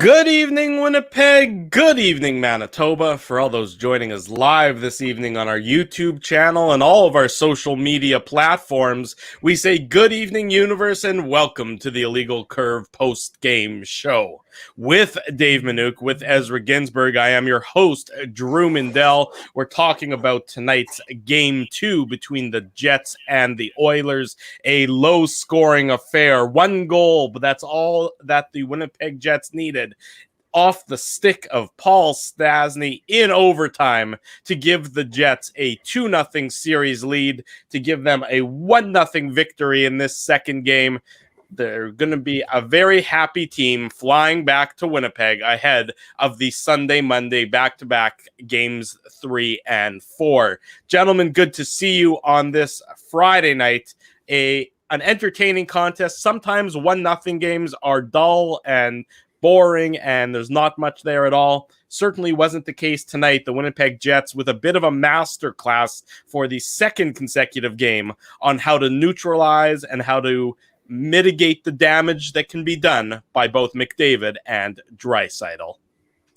Good evening, Winnipeg. Good evening, Manitoba. For all those joining us live this evening on our YouTube channel and all of our social media platforms, we say good evening, universe, and welcome to the Illegal Curve post-game show. With Dave Minuk, with Ezra Ginsburg, I am your host, Drew Mindell. We're talking about tonight's Game 2 between the Jets and the Oilers. A low-scoring affair. One goal, but that's all that the Winnipeg Jets needed off the stick of Paul Stastny in overtime to give the Jets a 2-0 series lead, to give them a 1-0 victory in this second game. They're going to be a very happy team flying back to Winnipeg ahead of the Sunday-Monday back-to-back games 3 and 4. Gentlemen, good to see you on this Friday night. An entertaining contest. Sometimes 1-0 games are dull and boring, and there's not much there at all. Certainly wasn't the case tonight. The Winnipeg Jets with a bit of a masterclass for the second consecutive game on how to neutralize and how to mitigate the damage that can be done by both McDavid and Draisaitl.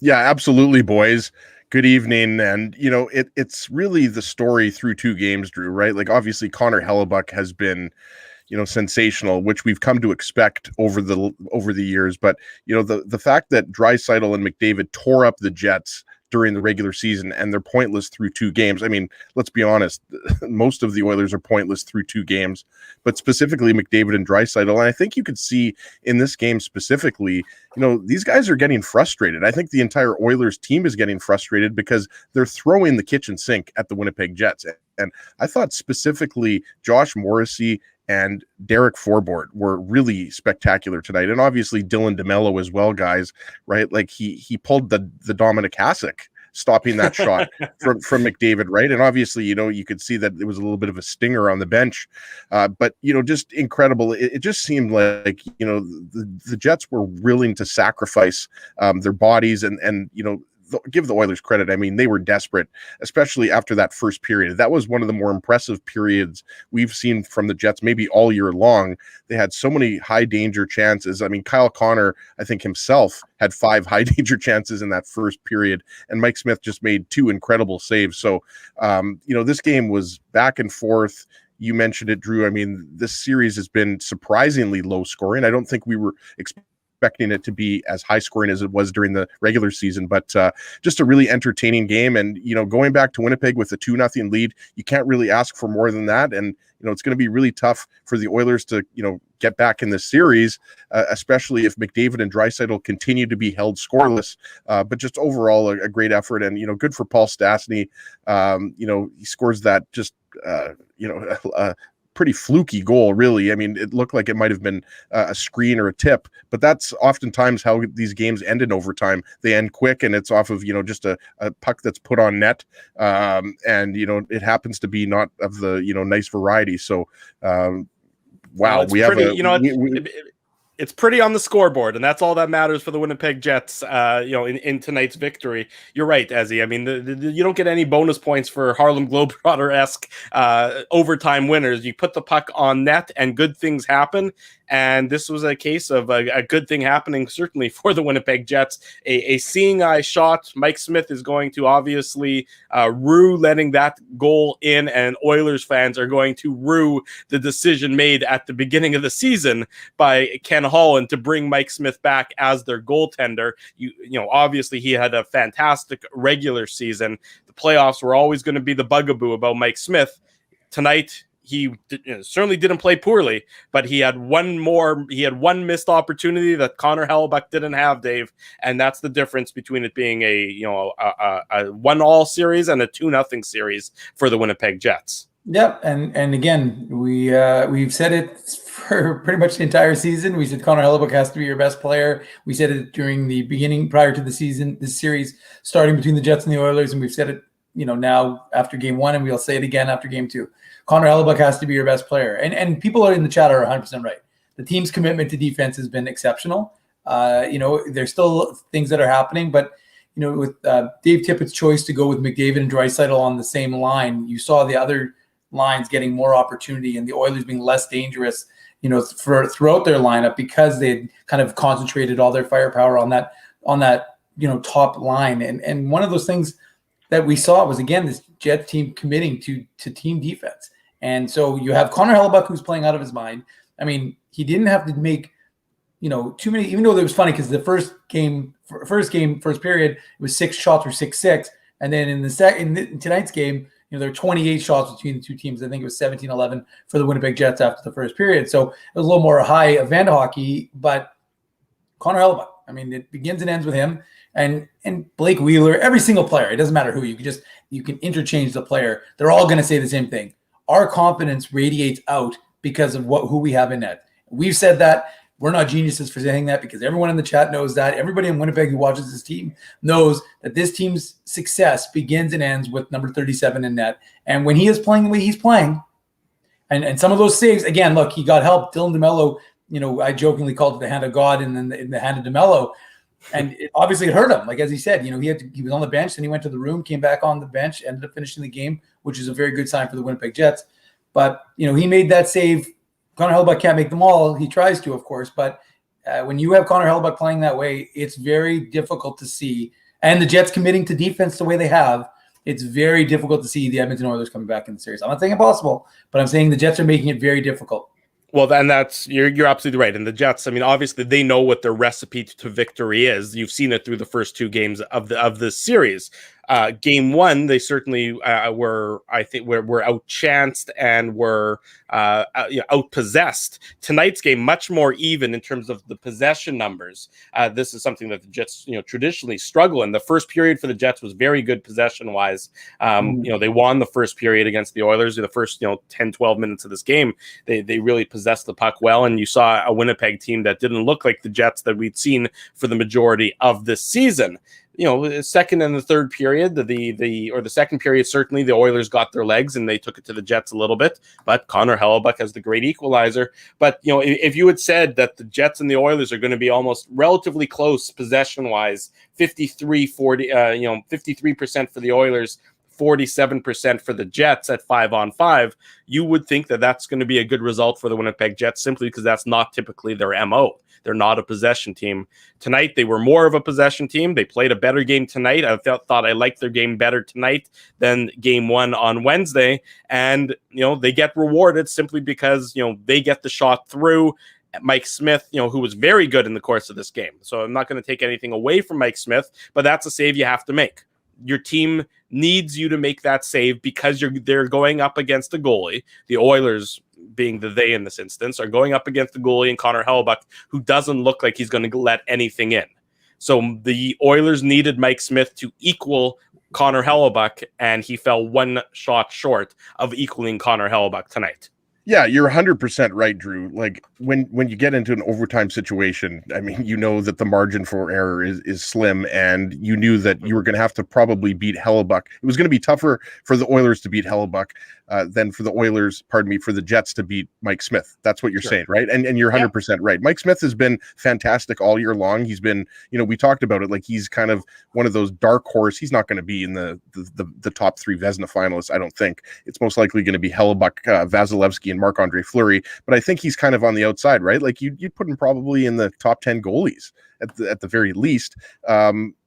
Yeah, absolutely, boys. Good evening. And, it's really the story through two games, Drew, right? Like, obviously, Connor Hellebuyck has been, sensational, which we've come to expect over the years. But, the fact that Draisaitl and McDavid tore up the Jets during the regular season and they're pointless through two games. I mean, let's be honest, most of the Oilers are pointless through two games, but specifically McDavid and Draisaitl. And I think you could see in this game specifically, these guys are getting frustrated. I think the entire Oilers team is getting frustrated because they're throwing the kitchen sink at the Winnipeg Jets. And I thought specifically Josh Morrissey and Derek Forbort were really spectacular tonight. And obviously Dylan DeMello as well, guys, right? Like he pulled the Dominic Hasek stopping that shot from McDavid, right? And obviously, you could see that it was a little bit of a stinger on the bench. But, just incredible. It just seemed like, the Jets were willing to sacrifice their bodies and give the Oilers credit. I mean, they were desperate, especially after that first period. That was one of the more impressive periods we've seen from the Jets, maybe all year long. They had so many high danger chances. I mean, Kyle Connor, I think himself had 5 high danger chances in that first period, and Mike Smith just made 2 incredible saves. So, this game was back and forth. You mentioned it, Drew. I mean, this series has been surprisingly low scoring. I don't think we were expecting it to be as high scoring as it was during the regular season, but just a really entertaining game. And, going back to Winnipeg with a 2-0 lead, you can't really ask for more than that. And, it's going to be really tough for the Oilers to, get back in this series, especially if McDavid and Draisaitl continue to be held scoreless. But just overall, a great effort, and, good for Paul Stastny. He scores that just, pretty fluky goal, really. I mean, it looked like it might have been a screen or a tip, but that's oftentimes how these games end in overtime. They end quick, and it's off of, just a puck that's put on net. And, it happens to be not of the, nice variety. So, wow, it's pretty on the scoreboard, and that's all that matters for the Winnipeg Jets, in tonight's victory. You're right, Ezzy. I mean, you don't get any bonus points for Harlem Globetrotter-esque overtime winners. You put the puck on net, and good things happen. And this was a case of a good thing happening, certainly for the Winnipeg Jets. A seeing eye shot. Mike Smith is going to obviously rue letting that goal in, and Oilers fans are going to rue the decision made at the beginning of the season by Ken Holland to bring Mike Smith back as their goaltender. Obviously he had a fantastic regular season. The playoffs were always going to be the bugaboo about Mike Smith. Tonight, he certainly didn't play poorly, but he had one missed opportunity that Connor Hellebuyck didn't have, Dave, and that's the difference between it being a 1-1 series and a 2-0 series for the Winnipeg Jets. Yep, and again, we've said it for pretty much the entire season. We said Connor Hellebuyck has to be your best player. We said it during the beginning, prior to the season, this series starting between the Jets and the Oilers, and we've said it, now after game 1, and we'll say it again after game 2. Connor Hellebuyck has to be your best player. And people are in the chat are 100% right. The team's commitment to defense has been exceptional. There's still things that are happening, but, with Dave Tippett's choice to go with McDavid and Draisaitl on the same line, you saw the other lines getting more opportunity and the Oilers being less dangerous, throughout their lineup because they had kind of concentrated all their firepower on that on that, top line. And one of those things that we saw was, again, this Jets team committing to team defense. And so you have Connor Hellebuck, who's playing out of his mind. I mean, he didn't have to make, too many, even though it was funny because the first period, it was 6 shots for 6-6. And then in tonight's game, there were 28 shots between the two teams. I think it was 17-11 for the Winnipeg Jets after the first period. So it was a little more high event hockey, but Connor Hellebuck, I mean, it begins and ends with him. And Blake Wheeler, every single player, it doesn't matter who, you can interchange the player. They're all going to say the same thing. Our confidence radiates out because of who we have in net. We've said that. We're not geniuses for saying that, because everyone in the chat knows that. Everybody in Winnipeg who watches this team knows that this team's success begins and ends with number 37 in net. And when he is playing the way he's playing, and some of those saves, again, look, he got help. Dylan DeMello, I jokingly called it the hand of God and then the hand of DeMello. And obviously it hurt him. Like, as he said, he was on the bench, then he went to the room, came back on the bench, ended up finishing the game, which is a very good sign for the Winnipeg Jets. But, he made that save. Connor Hellebuck can't make them all. He tries to, of course. But when you have Connor Hellebuck playing that way, it's very difficult to see. And the Jets committing to defense the way they have, it's very difficult to see the Edmonton Oilers coming back in the series. I'm not saying impossible, but I'm saying the Jets are making it very difficult. Well, then you're absolutely right. And the Jets, I mean, obviously they know what their recipe to victory is. You've seen it through the first 2 games of this series. Game 1, they certainly were outchanced and were outpossessed. Tonight's game, much more even in terms of the possession numbers. This is something that the Jets, traditionally struggle in. The first period for the Jets was very good possession-wise. They won the first period against the Oilers. The first, 10, 12 minutes of this game, they really possessed the puck well, and you saw a Winnipeg team that didn't look like the Jets that we'd seen for the majority of this season. Second and the third period, the second period, certainly the Oilers got their legs and they took it to the Jets a little bit, but Connor Hellebuck has the great equalizer. But, if you had said that the Jets and the Oilers are going to be almost relatively close possession-wise, 53% for the Oilers, 47% for the Jets at 5-on-5, you would think that that's going to be a good result for the Winnipeg Jets, simply because that's not typically their MO. They're not a possession team. Tonight, they were more of a possession team. They played a better game tonight. I thought I liked their game better tonight than game 1 on Wednesday. And, they get rewarded simply because, they get the shot through. Mike Smith, who was very good in the course of this game. So I'm not going to take anything away from Mike Smith, but that's a save you have to make. Your team needs you to make that save because they're going up against a goalie. The Oilers, being the they in this instance, are going up against the goalie and Connor Hellebuck, who doesn't look like he's going to let anything in. So the Oilers needed Mike Smith to equal Connor Hellebuck, and he fell 1 shot short of equaling Connor Hellebuck tonight. Yeah, you're 100% right, Drew. Like, when you get into an overtime situation, I mean, that the margin for error is slim, and you knew that you were going to have to probably beat Hellebuck. It was going to be tougher for the Oilers to beat Hellebuck than for the Jets to beat Mike Smith. That's what you're saying, right? And you're 100% right. Mike Smith has been fantastic all year long. He's been, we talked about it, like he's kind of one of those dark horse. He's not going to be in the top 3 Vezina finalists, I don't think. It's most likely going to be Hellebuck, Vasilevsky, and Marc-Andre Fleury, but I think he's kind of on the outside, right? Like you'd put him probably in the top 10 goalies at the very least.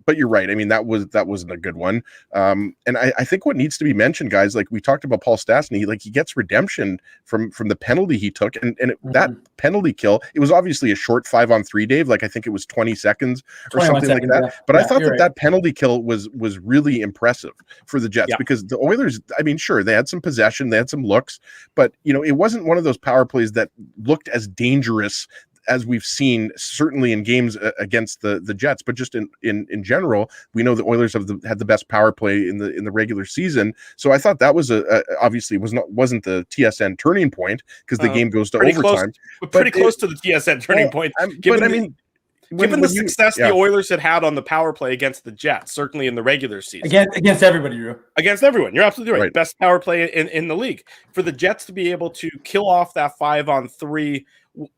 But you're right. I mean, that wasn't a good one. And I think what needs to be mentioned, guys, like we talked about Paul Stastny, like he gets redemption from the penalty he took, and that penalty kill, it was obviously a short 5-on-3, Dave. Like I think it was 20 seconds or something like that. Yeah. But I thought that penalty kill was really impressive for the Jets because the Oilers, I mean, sure, they had some possession, they had some looks, but it wasn't one of those power plays that looked as dangerous as we've seen certainly in games against the Jets, but just in general, we know the Oilers had the best power play in the regular season. So I thought that was obviously wasn't the TSN turning point because the game goes to overtime. Pretty close to the TSN turning point. Given the success the Oilers had on the power play against the Jets, certainly in the regular season. Against everybody, Drew. Against everyone. You're absolutely right. Best power play in the league. For the Jets to be able to kill off that 5-on-3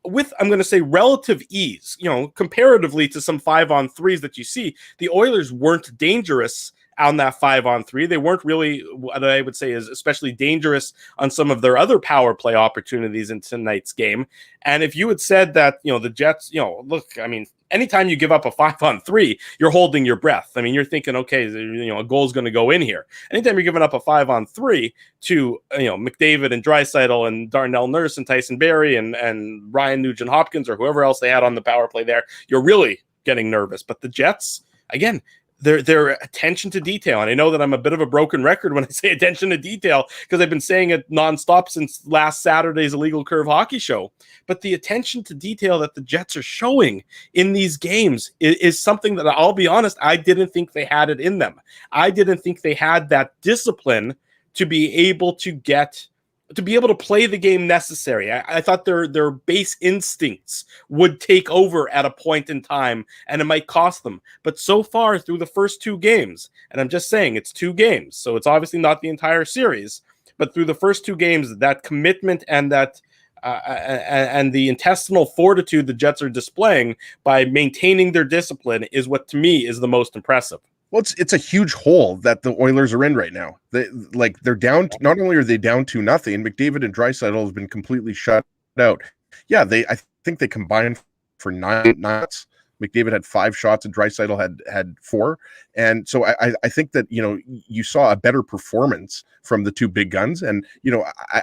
with, I'm going to say, relative ease, comparatively to some 5-on-3s that you see, the Oilers weren't dangerous on that 5-on-3. They weren't really what I would say is especially dangerous on some of their other power play opportunities in tonight's game. And if you had said that, the Jets, look, I mean, anytime you give up a 5-on-3, you're holding your breath. I mean, you're thinking, okay, a goal's going to go in here. Anytime you're giving up a 5-on-3 to, McDavid and Draisaitl and Darnell Nurse and Tyson Barrie and Ryan Nugent-Hopkins or whoever else they had on the power play there, you're really getting nervous. But the Jets, again, their attention to detail. And I know that I'm a bit of a broken record when I say attention to detail because I've been saying it nonstop since last Saturday's Illegal Curve hockey show. But the attention to detail that the Jets are showing in these games is something that, I'll be honest, I didn't think they had it in them. I didn't think they had that discipline to be able to play the game necessary. I thought their base instincts would take over at a point in time, and it might cost them. But so far through the first 2 games, and I'm just saying it's 2 games, so it's obviously not the entire series, but through the first 2 games, that commitment and that and the intestinal fortitude the Jets are displaying by maintaining their discipline is what to me is the most impressive. Well, it's a huge hole that the Oilers are in right now. They're down. Not only are they down 2-0, McDavid and Draisaitl have been completely shut out. Yeah, I think they combined for 9 shots. McDavid had 5 shots and Draisaitl had 4. And so I think that, you saw a better performance from the 2 big guns. And,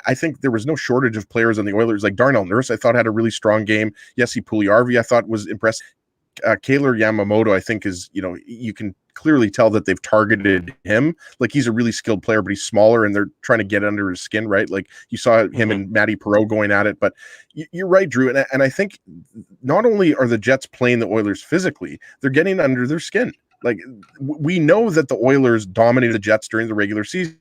I think there was no shortage of players on the Oilers. Like Darnell Nurse, I thought had a really strong game. Jesse Puljujarvi, I thought was impressive. Kaylor Yamamoto, I think is, you can clearly tell that they've targeted him. Like he's a really skilled player, but he's smaller and they're trying to get under his skin, right? Like you saw him and Matty Perreault going at it, but you're right, Drew. And I think not only are the Jets playing the Oilers physically, they're getting under their skin. Like we know that the Oilers dominated the Jets during the regular season.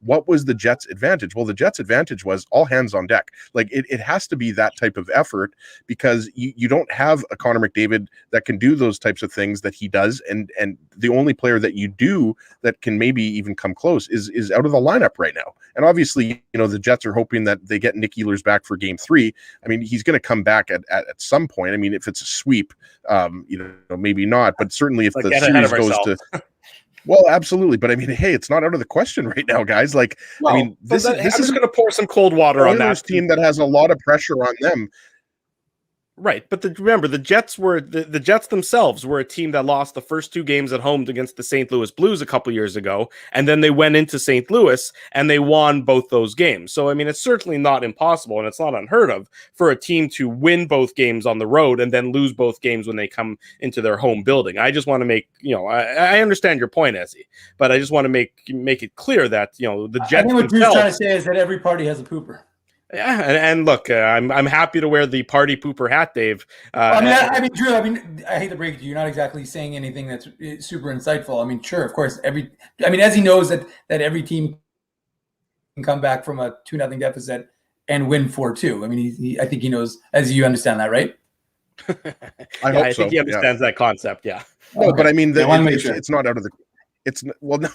What was the Jets' advantage? Well, the Jets' advantage was all hands on deck. Like it has to be that type of effort because you don't have a Connor McDavid that can do those types of things that he does, and the only player that you do that can maybe even come close is out of the lineup right now. And obviously, the Jets are hoping that they get Nick Ehlers back for Game 3. I mean, he's going to come back at some point. I mean, if it's a sweep, maybe not, but certainly if the series goes to. Well, absolutely, but I mean, hey, it's not out of the question right now, guys. Like, I mean, this is going to pour some cold water on that team that has a lot of pressure on them. Right, but remember, the Jets were the Jets themselves were a team that lost the first 2 games at home against the St. Louis Blues a couple years ago, and then they went into St. Louis and they won both those games. So, I mean, it's certainly not impossible, and it's not unheard of for a team to win both games on the road and then lose both games when they come into their home building. I just want to make, I understand your point, Ezzy, but I just want to make it clear that, the Jets. I think what Drew's trying to say is that every party has a pooper. Yeah, and look, I'm happy to wear the party pooper hat, Dave. Drew, I hate to break it to you. You're not exactly saying anything that's super insightful. I mean, sure, of course, as he knows that every team can come back from a 2-0 deficit and win 4-2. I mean, I think he knows, as you understand that, right? I think he understands that concept. Yeah. No, but I mean, it's not out of the. It's well, no.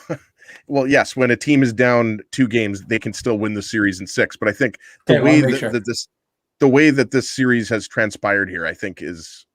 Well, yes, when a team is down 2 games, they can still win the series in 6. But I think the way that this series has transpired here, I think is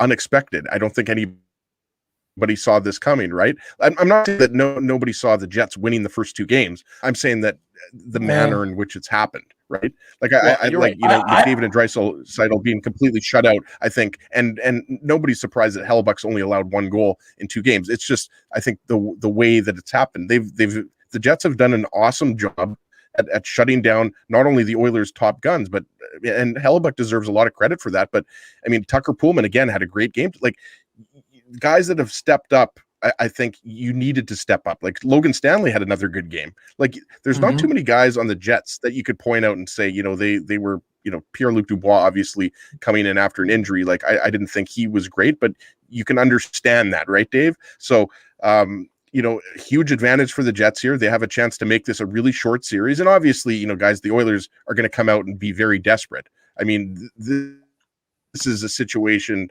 unexpected. I don't think anybody saw this coming, right? I'm not saying that nobody saw the Jets winning the first 2 games. I'm saying that the manner in which it's happened, right? Like McDavid and Draisaitl being completely shut out, I think, and nobody's surprised that Hellebuck's only allowed 1 goal in 2 games. It's just, I think the way that it's happened, the Jets have done an awesome job at shutting down not only the Oilers' top guns, and Hellebuck deserves a lot of credit for that. But I mean, Tucker Poolman again had a great game. Like guys that have stepped up, I think you needed to step up. Like Logan Stanley had another good game. Like there's not too many guys on the Jets that you could point out and say, they were, Pierre-Luc Dubois obviously coming in after an injury. Like I didn't think he was great, but you can understand that, right, Dave? So, huge advantage for the Jets here. They have a chance to make this a really short series. And obviously, guys, the Oilers are going to come out and be very desperate. I mean, this is a situation.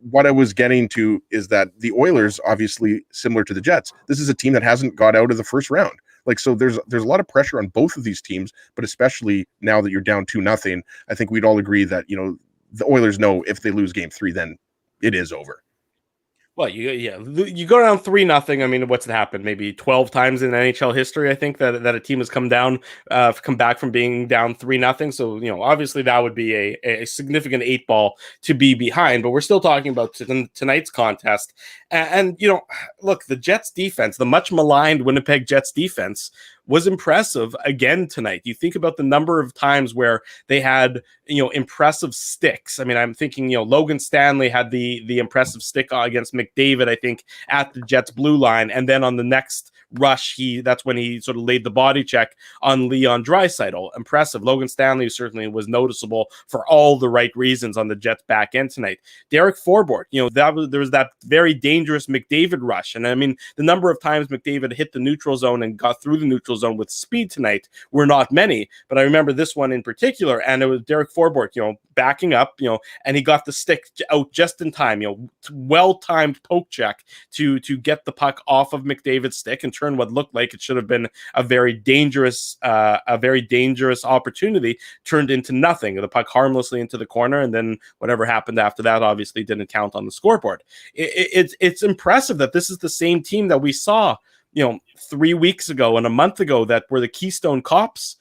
What I was getting to is that the Oilers, obviously similar to the Jets, this is a team that hasn't got out of the first round. Like, so there's a lot of pressure on both of these teams, but especially now that you're down 2-0, I think we'd all agree that, the Oilers know if they lose Game 3, then it is over. Well, you go down 3-0. I mean, what's happened? Maybe 12 times in NHL history, I think that a team has come back from being down 3-0. So obviously that would be a significant 8-ball to be behind. But we're still talking about tonight's contest, and look, the Jets defense, the much maligned Winnipeg Jets defense, was impressive again tonight. You think about the number of times where they had impressive sticks. I mean, I'm thinking Logan Stanley had the impressive stick against McDavid, I think, at the Jets blue line, and then on the next rush, that's when he sort of laid the body check on Leon Draisaitl. Impressive. Logan Stanley certainly was noticeable for all the right reasons on the Jets back end tonight. Derek Forbort, there was that very dangerous McDavid rush, and I mean the number of times McDavid hit the neutral zone and got through the neutral zone with speed tonight were not many, but I remember this one in particular, and it was Derek Forbort, backing up, and he got the stick out just in time, well-timed poke check to get the puck off of McDavid's stick and turn what looked like it should have been a very dangerous opportunity turned into nothing. The puck harmlessly into the corner, and then whatever happened after that obviously didn't count on the scoreboard. It's impressive that this is the same team that we saw 3 weeks ago and a month ago that were the Keystone Cops,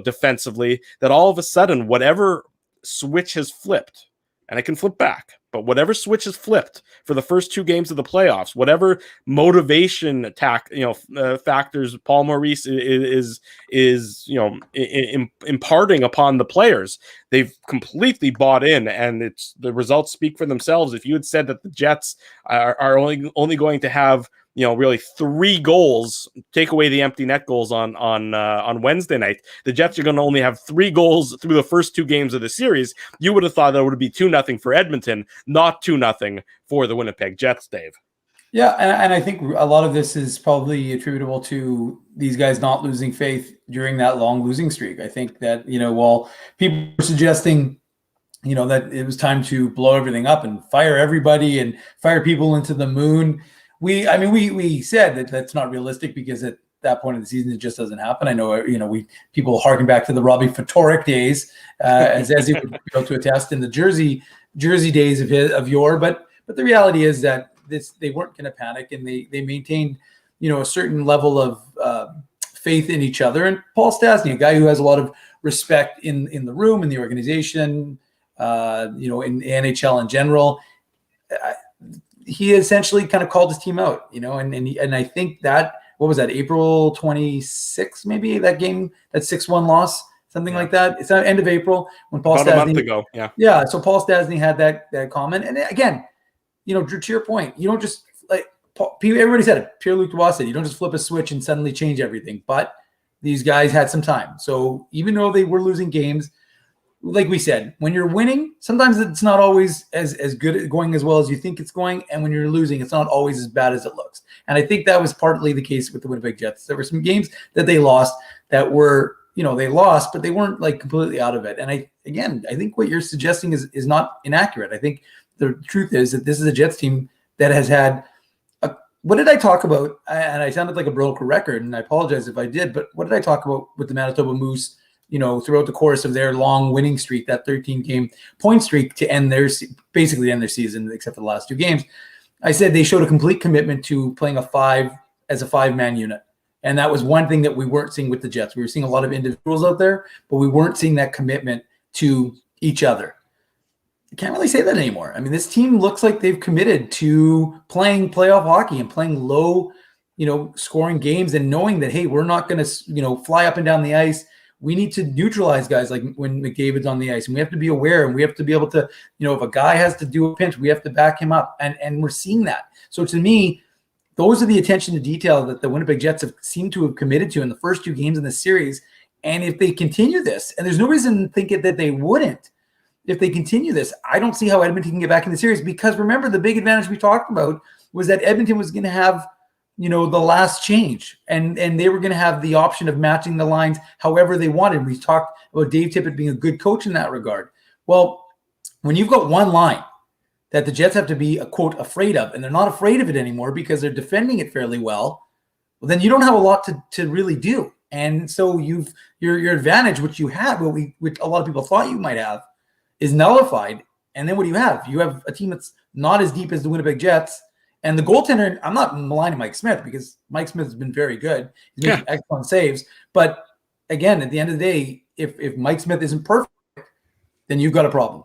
defensively, that all of a sudden, whatever switch has flipped, and it can flip back, but whatever switch has flipped for the first 2 games of the playoffs, whatever motivation factors Paul Maurice is imparting upon the players, they've completely bought in, and the results speak for themselves. If you had said that the Jets are only going to have really 3 goals, take away the empty net goals on Wednesday night, the Jets are going to only have 3 goals through the first 2 games of the series, you would have thought that it would be 2-0 for Edmonton, not 2-0 for the Winnipeg Jets, Dave. Yeah, and I think a lot of this is probably attributable to these guys not losing faith during that long losing streak. I think that, while people were suggesting that it was time to blow everything up and fire everybody and fire people into the moon, we said that that's not realistic, because at that point of the season, it just doesn't happen. I know, people harken back to the Robbie Ftorek days, as he would go to attest, in the Jersey days of yore. But the reality is that they weren't going to panic, and they maintained, a certain level of faith in each other. And Paul Stastny, a guy who has a lot of respect in the room, in the organization, in the NHL in general, he essentially kind of called his team out, and I think that, what was that, April 26th, maybe, that game, that 6-1 loss, something like that. It's the end of April when Paul Stastny, a month ago. Yeah. So Paul Stastny had that comment. And again, Drew, to your point, you don't just, like everybody said it, Pierre-Luc Dubois said, you don't just flip a switch and suddenly change everything. But these guys had some time. So even though they were losing games, like we said, when you're winning, sometimes it's not always as good at going as well as you think it's going. And when you're losing, it's not always as bad as it looks. And I think that was partly the case with the Winnipeg Jets. There were some games that they lost that were, they lost, but they weren't like completely out of it. And I think what you're suggesting is not inaccurate. I think the truth is that this is a Jets team that has had what did I talk about? And I sounded like a broken record, and I apologize if I did, but what did I talk about with the Manitoba Moose, throughout the course of their long winning streak, that 13-game point streak to basically end their season, except for the last 2 games? I said they showed a complete commitment to playing a 5-man unit. And that was one thing that we weren't seeing with the Jets. We were seeing a lot of individuals out there, but we weren't seeing that commitment to each other. You can't really say that anymore. I mean, this team looks like they've committed to playing playoff hockey and playing low, scoring games, and knowing that, hey, we're not going to, fly up and down the ice. We need to neutralize guys like when McDavid's on the ice, and we have to be aware, and we have to be able to, if a guy has to do a pinch, we have to back him up. And we're seeing that. So to me, those are the attention to detail that the Winnipeg Jets have seemed to have committed to in the first 2 games in the series. And if they continue this, and there's no reason to think that they wouldn't, if they continue this, I don't see how Edmonton can get back in the series, because remember, the big advantage we talked about was that Edmonton was going to have, the last change, and they were going to have the option of matching the lines however they wanted. We talked about Dave Tippett being a good coach in that regard. Well, when you've got one line that the Jets have to be, a quote, afraid of, and they're not afraid of it anymore because they're defending it fairly well, then you don't have a lot to really do. And so your advantage, which you have, which a lot of people thought you might have, is nullified. And then what do you have? You have a team that's not as deep as the Winnipeg Jets, And the goaltender, I'm not maligning Mike Smith because Mike Smith has been very good. He's making excellent saves. But again, at the end of the day, if Mike Smith isn't perfect, then you've got a problem.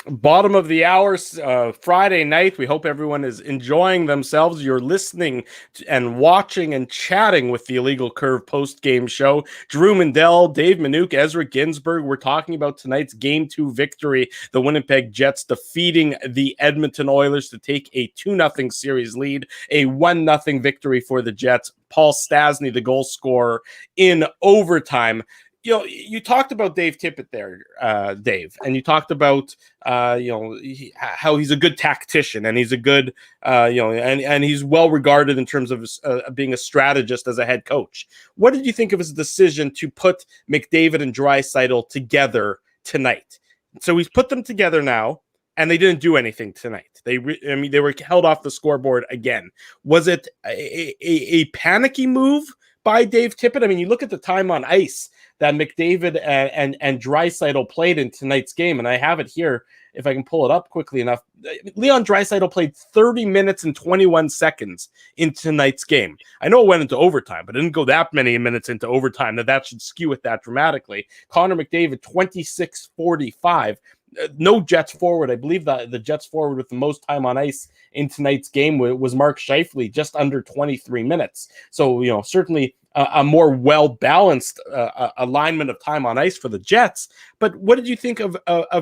Bottom of the hour, Friday night. We hope everyone is enjoying themselves. You're listening and watching and chatting with the Illegal Curve post-game show. Drew Mandel, Dave Minuk, Ezra Ginsburg. We're talking about tonight's Game 2 victory. The Winnipeg Jets defeating the Edmonton Oilers to take a 2-0 series lead. A 1-0 victory for the Jets. Paul Stastny, the goal scorer in overtime. You talked about Dave Tippett there, Dave, and you talked about, how he's a good tactician and he's a good, and he's well regarded in terms of being a strategist as a head coach. What did you think of his decision to put McDavid and Draisaitl together tonight? So he's put them together now, and they didn't do anything tonight. They were held off the scoreboard again. Was it a panicky move by Dave Tippett? I mean, you look at the time on ice that McDavid and Draisaitl played in tonight's game, and I have it here if I can pull it up quickly enough. Leon Draisaitl played 30 minutes and 21 seconds in tonight's game. I know it went into overtime, but it didn't go that many minutes into overtime that should skew it that dramatically. Connor McDavid, 26:45. No Jets forward. I believe the Jets forward with the most time on ice in tonight's game was Mark Scheifele, just under 23 minutes. So, certainly a more well-balanced alignment of time on ice for the Jets. But what did you think of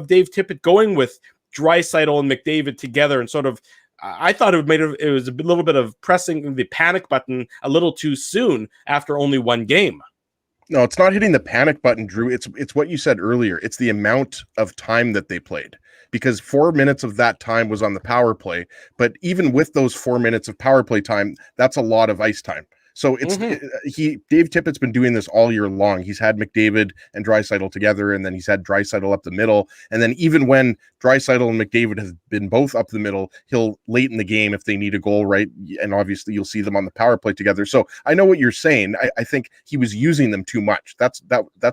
Dave Tippett going with Draisaitl and McDavid together and sort of, I thought it was a little bit of pressing the panic button a little too soon after only one game. No, it's not hitting the panic button, Drew. It's what you said earlier. It's the amount of time that they played, because 4 minutes of that time was on the power play. But even with those 4 minutes of power play time, that's a lot of ice time. So Dave Tippett's been doing this all year long. He's had McDavid and Draisaitl together, and then he's had Draisaitl up the middle. And then even when Draisaitl and McDavid have been both up the middle, he'll late in the game if they need a goal, right? And obviously you'll see them on the power play together. So I know what you're saying. I think he was using them too much. That's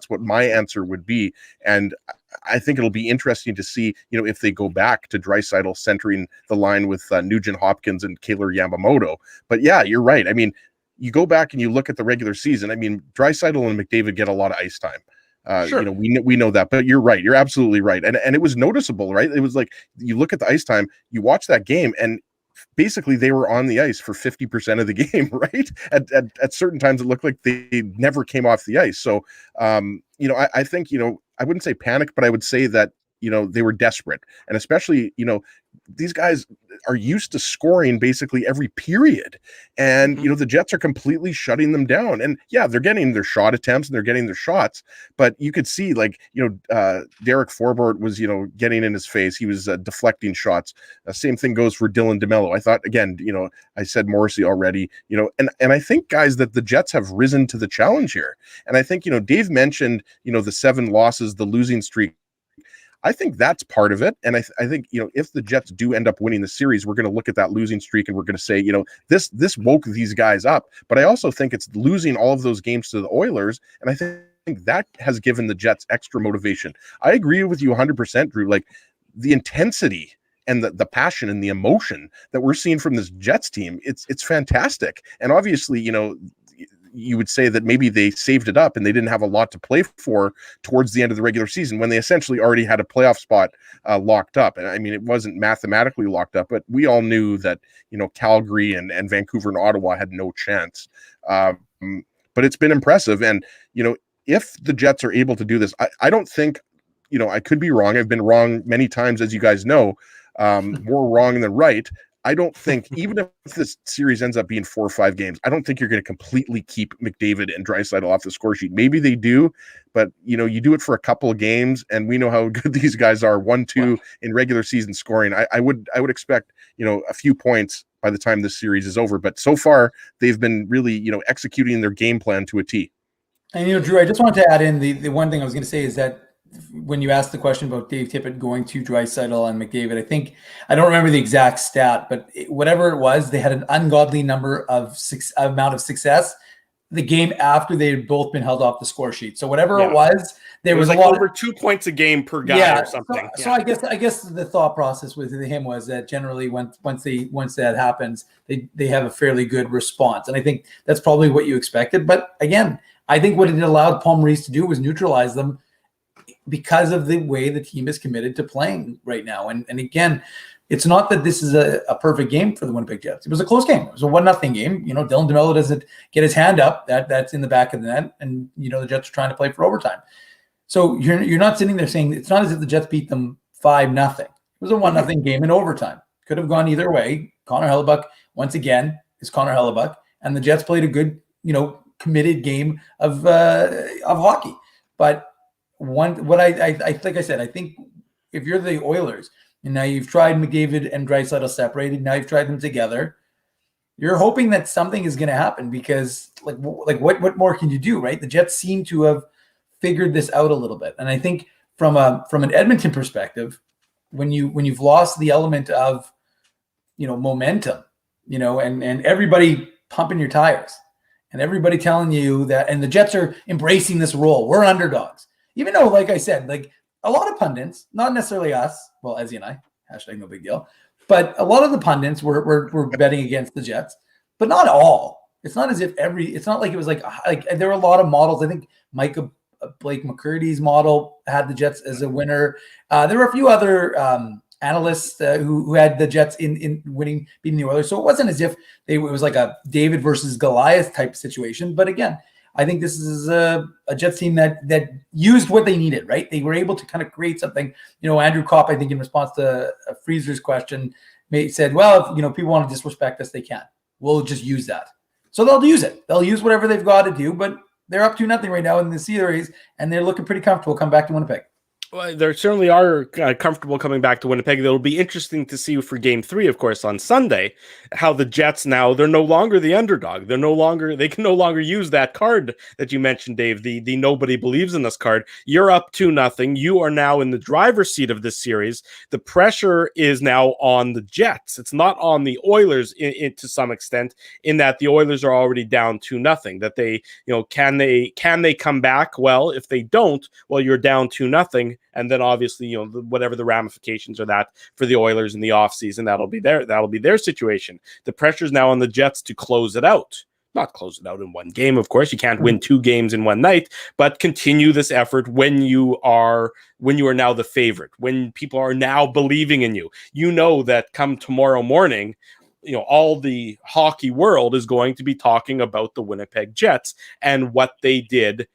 what my answer would be. And I think it'll be interesting to see, if they go back to Draisaitl centering the line with Nugent Hopkins and Kailer Yamamoto. But yeah, you're right. I mean, you go back and you look at the regular season. I mean, Draisaitl and McDavid get a lot of ice time. Sure. We know that, but you're right. You're absolutely right. And it was noticeable, right? It was like, you look at the ice time, you watch that game, and basically they were on the ice for 50% of the game, right? At certain times, it looked like they never came off the ice. So, I think, I wouldn't say panic, but I would say that, they were desperate. And especially, these guys are used to scoring basically every period. And, the Jets are completely shutting them down. And yeah, they're getting their shot attempts and they're getting their shots. But you could see, like, Derek Forbort was, getting in his face. He was deflecting shots. Same thing goes for Dylan DeMello. I thought, again, I said Morrissey already, and I think, guys, that the Jets have risen to the challenge here. And I think, Dave mentioned, the 7 losses, the losing streak. I think that's part of it. And I think, if the Jets do end up winning the series, we're going to look at that losing streak and we're going to say, this woke these guys up. But I also think it's losing all of those games to the Oilers. And I think that has given the Jets extra motivation. I agree with you 100%, Drew. Like, the intensity and the passion and the emotion that we're seeing from this Jets team, it's fantastic. And obviously, you would say that maybe they saved it up and they didn't have a lot to play for towards the end of the regular season when they essentially already had a playoff spot locked up. And I mean, it wasn't mathematically locked up, but we all knew that, Calgary and Vancouver and Ottawa had no chance. But it's been impressive. And, if the Jets are able to do this, I don't think, I could be wrong. I've been wrong many times, as you guys know, more wrong than right. I don't think, even if this series ends up being 4 or 5 games, I don't think you're going to completely keep McDavid and Draisaitl off the score sheet. Maybe they do, but you do it for a couple of games, and we know how good these guys are. 1-2 in regular season scoring. I would expect a few points by the time this series is over. But so far, they've been really executing their game plan to a T. And Drew, I just wanted to add in the one thing I was going to say is that when you asked the question about Dave Tippett going to Draisaitl and McDavid, I don't remember the exact stat, but whatever it was, they had an ungodly amount of success the game after they had both been held off the score sheet. So whatever Yeah. it was, there was like a lot over 2 points a game per guy yeah, or something. So I guess the thought process with him was that generally once that happens, they have a fairly good response, and I think that's probably what you expected. But again, I think what it allowed Paul Maurice to do was neutralize them because of the way the team is committed to playing right now. And again, it's not that this is a perfect game for the Winnipeg Jets. It was a close game. It was a 1-0 game. You know, Dylan DeMello doesn't get his hand up. That's in the back of the net, and you know the Jets are trying to play for overtime. So you're not sitting there saying it's not as if the Jets beat them 5-0. It was a 1-0 game in overtime. Could have gone either way. Connor Hellebuck once again is Connor Hellebuck, and the Jets played a good, you know, committed game of hockey. But like I said, I think if you're the Oilers and now you've tried McDavid and Draisaitl separated, now you've tried them together, you're hoping that something is going to happen because like what more can you do, right? The Jets seem to have figured this out a little bit, and I think from an Edmonton perspective, when you've lost the element of, you know, momentum, you know, and everybody pumping your tires and everybody telling you that, and the Jets are embracing this role, we're underdogs, even though, like I said, like a lot of pundits, not necessarily us, well, Ezzy and I, hashtag no big deal, but a lot of the pundits were betting against the Jets, but not all. It's not as if it's not like it was like there were a lot of models. I think Blake McCurdy's model had the Jets as a winner. There were a few other analysts who had the Jets in beating the Oilers. So it wasn't as if it was like a David versus Goliath type situation. But again, I think this is a Jets team that used what they needed, right? They were able to kind of create something. You know, Andrew Kopp, I think in response to a Freezer's question, said, well, if, you know, people want to disrespect us, they can. We'll just use that. So they'll use it. They'll use whatever they've got to do, but they're up 2-0 right now in the series, and they're looking pretty comfortable come back to Winnipeg. Well, there certainly are comfortable coming back to Winnipeg. It'll be interesting to see for Game 3, of course, on Sunday, how the Jets now, they're no longer the underdog. They can no longer use that card that you mentioned, Dave, the nobody believes in us card. You're up 2-0. You are now in the driver's seat of this series. The pressure is now on the Jets. It's not on the Oilers to some extent, in that the Oilers are already down 2-0. That they, you know, can they come back? Well, if they don't, well, you're down 2-0. And then obviously, you know, whatever the ramifications are that for the Oilers in the offseason, that'll be their situation. The pressure is now on the Jets to close it out. Not close it out in one game, of course. You can't win 2 games in one night, but continue this effort when you are now the favorite, when people are now believing in you. You know that come tomorrow morning, you know, all the hockey world is going to be talking about the Winnipeg Jets and what they did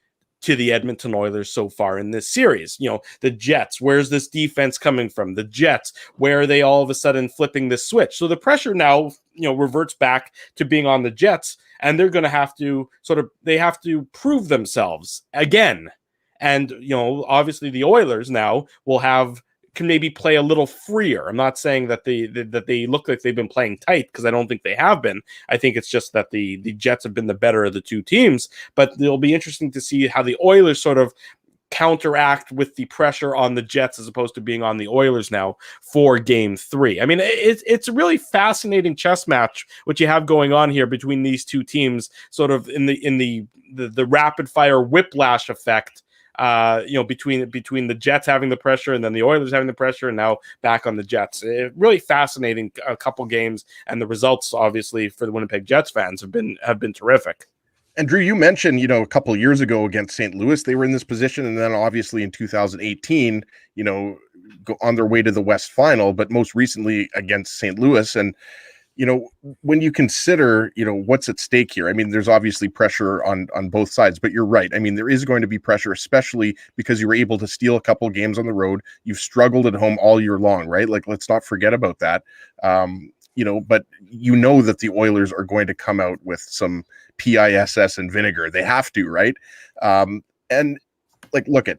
to the Edmonton Oilers so far in this series. You know, the Jets, where's this defense coming from? The Jets, where are they all of a sudden flipping this switch? So the pressure now, you know, reverts back to being on the Jets, and they're going to have to they have to prove themselves again. And, you know, obviously the Oilers now can maybe play a little freer. I'm not saying that they look like they've been playing tight, because I don't think they have been. I think it's just that the Jets have been the better of the two teams. But it'll be interesting to see how the Oilers sort of counteract with the pressure on the Jets as opposed to being on the Oilers now for Game 3. I mean, it's a really fascinating chess match what you have going on here between these two teams, sort of in the rapid fire whiplash effect. You know, between the Jets having the pressure and then the Oilers having the pressure, and now back on the Jets. Really fascinating a couple games, and the results obviously for the Winnipeg Jets fans have been terrific. And Drew, you mentioned, you know, a couple of years ago against St. Louis, they were in this position, and then obviously in 2018, you know, go on their way to the West Final, but most recently against St. Louis. And you know, when you consider, you know, what's at stake here, I mean, there's obviously pressure on both sides, but you're right. I mean, there is going to be pressure, especially because you were able to steal a couple of games on the road. You've struggled at home all year long, right? Like, let's not forget about that. You know, but you know that the Oilers are going to come out with some PISS and vinegar. They have to, right? And like, look at,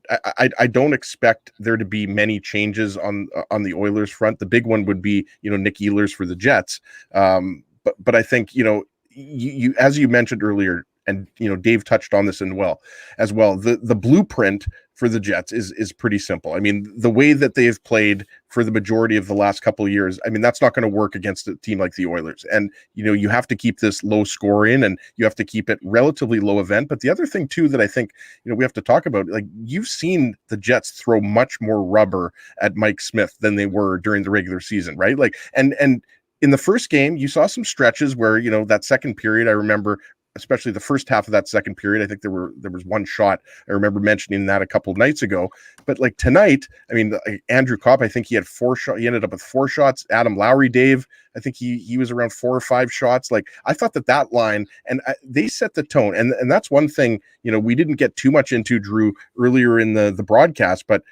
I don't expect there to be many changes on the Oilers front. The big one would be, you know, Nick Ehlers for the Jets. But I think, you know, you as you mentioned earlier, and Dave touched on this as well. The blueprint for the Jets is pretty simple. I mean, the way that they've played for the majority of the last couple of years, I mean, that's not going to work against a team like the Oilers. And you have to keep this low scoring, and you have to keep it relatively low event. But the other thing too that I think we have to talk about, like, you've seen the Jets throw much more rubber at Mike Smith than they were during the regular season, right? Like, and in the first game, you saw some stretches where that second period, I remember, especially the first half of that second period, I think there was one shot. I remember mentioning that a couple of nights ago. But like tonight, I mean, Andrew Kopp, I think he had 4 shots. He ended up with 4 shots. Adam Lowry, Dave, I think he was around 4 or 5 shots. Like, I thought that line, and they set the tone. And that's one thing, we didn't get too much into, Drew, earlier in the broadcast, but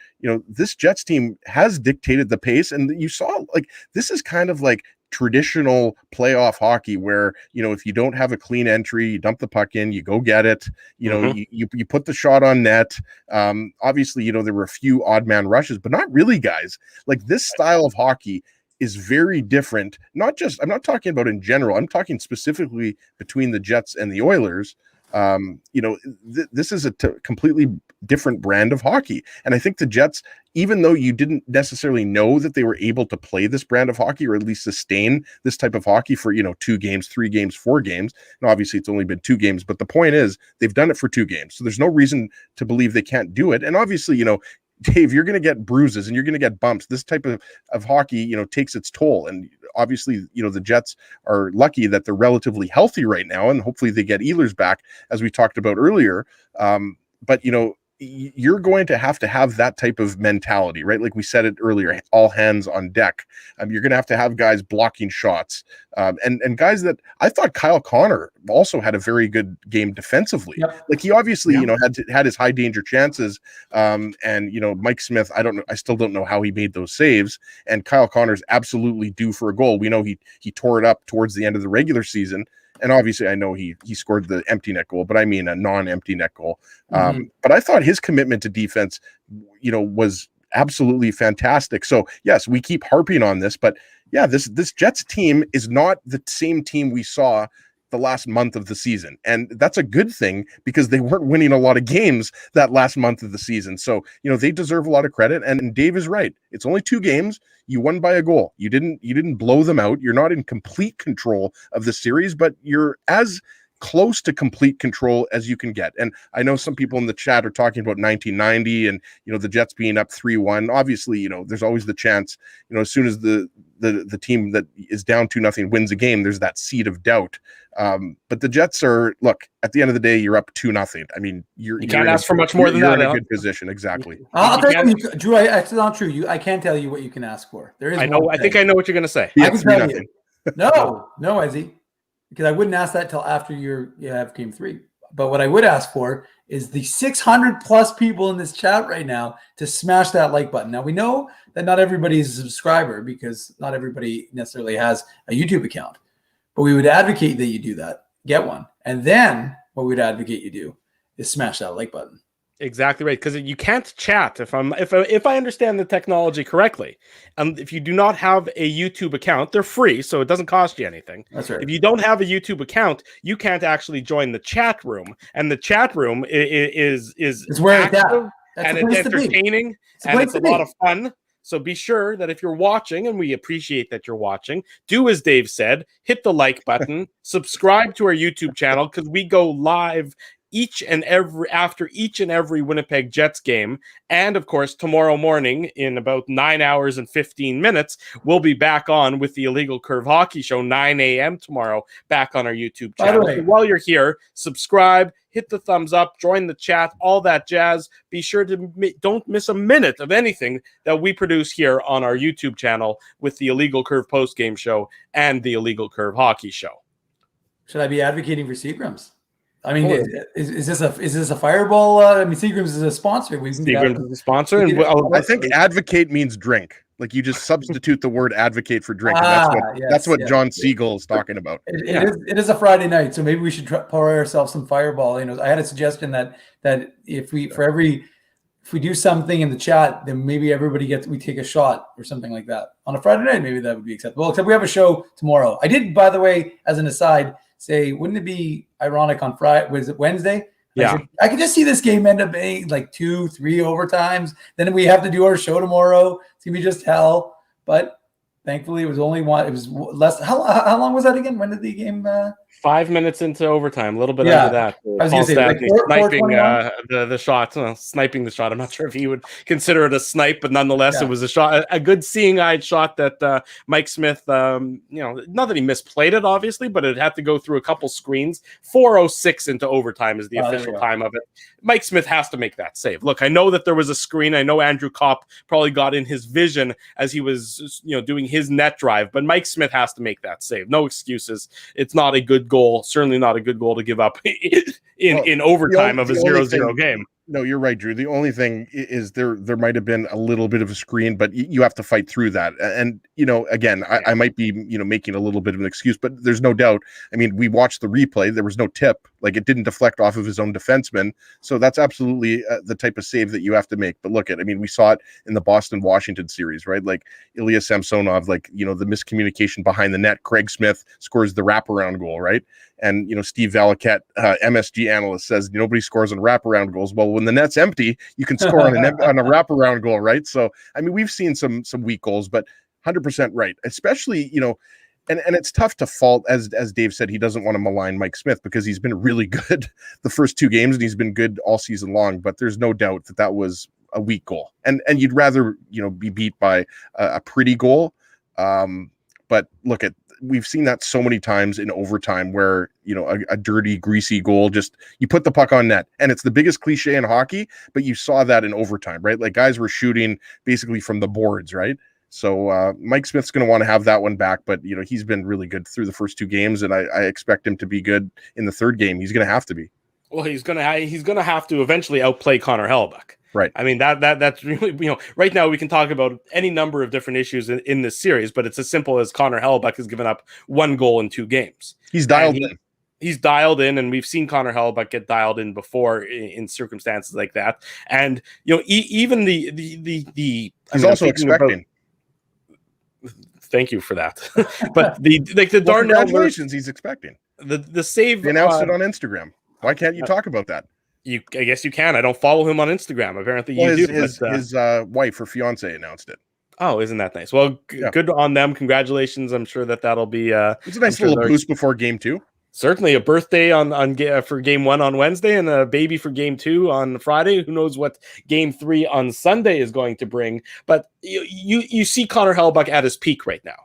this Jets team has dictated the pace. And you saw, like, this is kind of like traditional playoff hockey where if you don't have a clean entry, you dump the puck in, you go get it, you put the shot on net. Obviously there were a few odd man rushes, but not really, guys. Like, this style of hockey is very different. I'm not talking about in general, I'm talking specifically between the Jets and the Oilers. This is a completely different brand of hockey. And I think the Jets, even though you didn't necessarily know that they were able to play this brand of hockey, or at least sustain this type of hockey for, 2 games, 3 games, 4 games. And obviously it's only been 2 games, but the point is they've done it for 2 games. So there's no reason to believe they can't do it. And obviously, Dave, you're going to get bruises and you're going to get bumps. This type of hockey, takes its toll. And obviously, the Jets are lucky that they're relatively healthy right now, and hopefully they get Ehlers back, as we talked about earlier. But you're going to have that type of mentality, right? Like we said it earlier, all hands on deck. You're going to have guys blocking shots, and guys that I thought Kyle Connor also had a very good game defensively. Yep. Like, he obviously, had his high danger chances. And Mike Smith, I still don't know how he made those saves. And Kyle Connor's absolutely due for a goal. We know he tore it up towards the end of the regular season. And obviously, I know he scored the empty net goal, but I mean a non-empty net goal. But I thought his commitment to defense, was absolutely fantastic. So yes, we keep harping on this, but yeah, this Jets team is not the same team we saw the last month of the season. And that's a good thing, because they weren't winning a lot of games that last month of the season. So, they deserve a lot of credit. And Dave is right. It's only 2 games. You won by a goal. You didn't blow them out. You're not in complete control of the series, but you're as close to complete control as you can get. And I know some people in the chat are talking about 1990 and, the Jets being up 3-1. Obviously, there's always the chance, as soon as the team that is down 2-0 wins a game, there's that seed of doubt. But the Jets are, look, at the end of the day, you're up 2-0. I mean, you can't ask for much more than that. You're in a good position. Exactly. I'll tell you, Drew, it's not true. I can't tell you what you can ask for. There is. I know. I think I know what you're going to say. I can tell you. No, Ezzy, because I wouldn't ask that till after you have game 3. But what I would ask for is the 600 plus people in this chat right now to smash that like button. Now, we know that not everybody is a subscriber, because not everybody necessarily has a YouTube account, but we would advocate that you do that, get one. And then what we'd advocate you do is smash that like button. Exactly right, because you can't chat if I understand the technology correctly. If you do not have a YouTube account, they're free, so it doesn't cost you anything. That's right. If you don't have a YouTube account, you can't actually join the chat room, and the chat room is where active, and it's entertaining, and it's a lot of fun. So be sure that if you're watching, and we appreciate that you're watching, do as Dave said, hit the like button, subscribe to our YouTube channel, because we go live after each and every Winnipeg Jets game. And of course, tomorrow morning in about 9 hours and 15 minutes, we'll be back on with the Illegal Curve Hockey Show, 9 a.m. tomorrow, back on our YouTube channel. So while you're here, subscribe, hit the thumbs up, join the chat, all that jazz. Be sure to don't miss a minute of anything that we produce here on our YouTube channel with the Illegal Curve Postgame Show and the Illegal Curve Hockey Show. Should I be advocating for Seagram's? I mean, is this a fireball? I mean, Seagram's is a sponsor. Seagram's is a sponsor, and I think advocate means drink. Like, you just substitute the word advocate for drink. And that's what John Siegel is talking about. It is a Friday night, so maybe we should pour ourselves some fireball. I had a suggestion that if we do something in the chat, then maybe we take a shot or something like that on a Friday night. Maybe that would be acceptable. Except we have a show tomorrow. I did, by the way, as an aside, say, wouldn't it be ironic on Friday? Was it Wednesday? Yeah. I could just see this game end up being like 2-3 overtimes. Then we have to do our show tomorrow. It's gonna be just hell. But thankfully, it was only one. It was less. How long was that again? When did the game? 5 minutes into overtime, a little bit Yeah. under that. I was Paul gonna say, like, Stastny 4:21? sniping the shot, sniping the shot. I'm not sure if he would consider it a snipe, but nonetheless, it was a shot, a good seeing-eyed shot that Mike Smith, not that he misplayed it, obviously, but it had to go through a couple screens. 4:06 into overtime is the official time of it. Mike Smith has to make that save. Look, I know that there was a screen. I know Andrew Kopp probably got in his vision as he was, doing his net drive, but Mike Smith has to make that save. No excuses. It's not a good goal. Certainly not a good goal to give up in overtime of a 0-0 game. No, you're right, Drew. The only thing is there might have been a little bit of a screen, but you have to fight through that. And, again, I might be, making a little bit of an excuse, but there's no doubt. I mean, we watched the replay. There was no tip. Like, it didn't deflect off of his own defenseman. So that's absolutely the type of save that you have to make. But look, we saw it in the Boston-Washington series, right? Like, Ilya Samsonov, the miscommunication behind the net. Craig Smith scores the wraparound goal, right? And, Steve Valiquette, MSG analyst, says nobody scores on wraparound goals. Well, when the net's empty, you can score on a wraparound goal, right? So, we've seen some weak goals, but 100% right. Especially, and it's tough to fault, as Dave said, he doesn't want to malign Mike Smith because he's been really good the first two games and he's been good all season long. But there's no doubt that was a weak goal, and you'd rather be beat by a pretty goal. But look we've seen that so many times in overtime where, a dirty, greasy goal, just you put the puck on net. And it's the biggest cliche in hockey, but you saw that in overtime, right? Like, guys were shooting basically from the boards, right? So Mike Smith's going to want to have that one back, but, he's been really good through the first two games, and I expect him to be good in the third game. He's going to have to be. Well, he's going to have to eventually outplay Connor Hellebuyck. Right. I mean, that's really, right now we can talk about any number of different issues in this series, but it's as simple as Connor Hellebuyck has given up 1 goal in 2 games. He's dialed in. He's dialed in, and we've seen Connor Hellebuyck get dialed in before in circumstances like that. And, even the he's also expecting. Thank you for that. But the Darnell congratulations, he's expecting. The save. He announced it on Instagram. Why can't you talk about that? I guess you can. I don't follow him on Instagram. Apparently, you do. His wife or fiance announced it. Oh, isn't that nice? Well, good on them. Congratulations. I'm sure that'll be. It's a nice little boost before game 2. Certainly, a birthday for game 1 on Wednesday, and a baby for game 2 on Friday. Who knows what game 3 on Sunday is going to bring? But you see Connor Hellebuyck at his peak right now.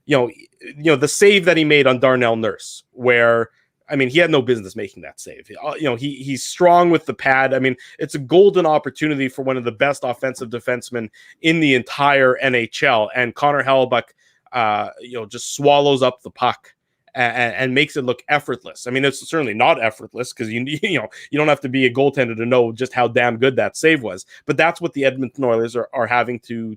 The save that he made on Darnell Nurse, where. He had no business making that save. He's strong with the pad. It's a golden opportunity for one of the best offensive defensemen in the entire NHL. And Connor Hellebuyck, just swallows up the puck and makes it look effortless. It's certainly not effortless because you don't have to be a goaltender to know just how damn good that save was. But that's what the Edmonton Oilers are having to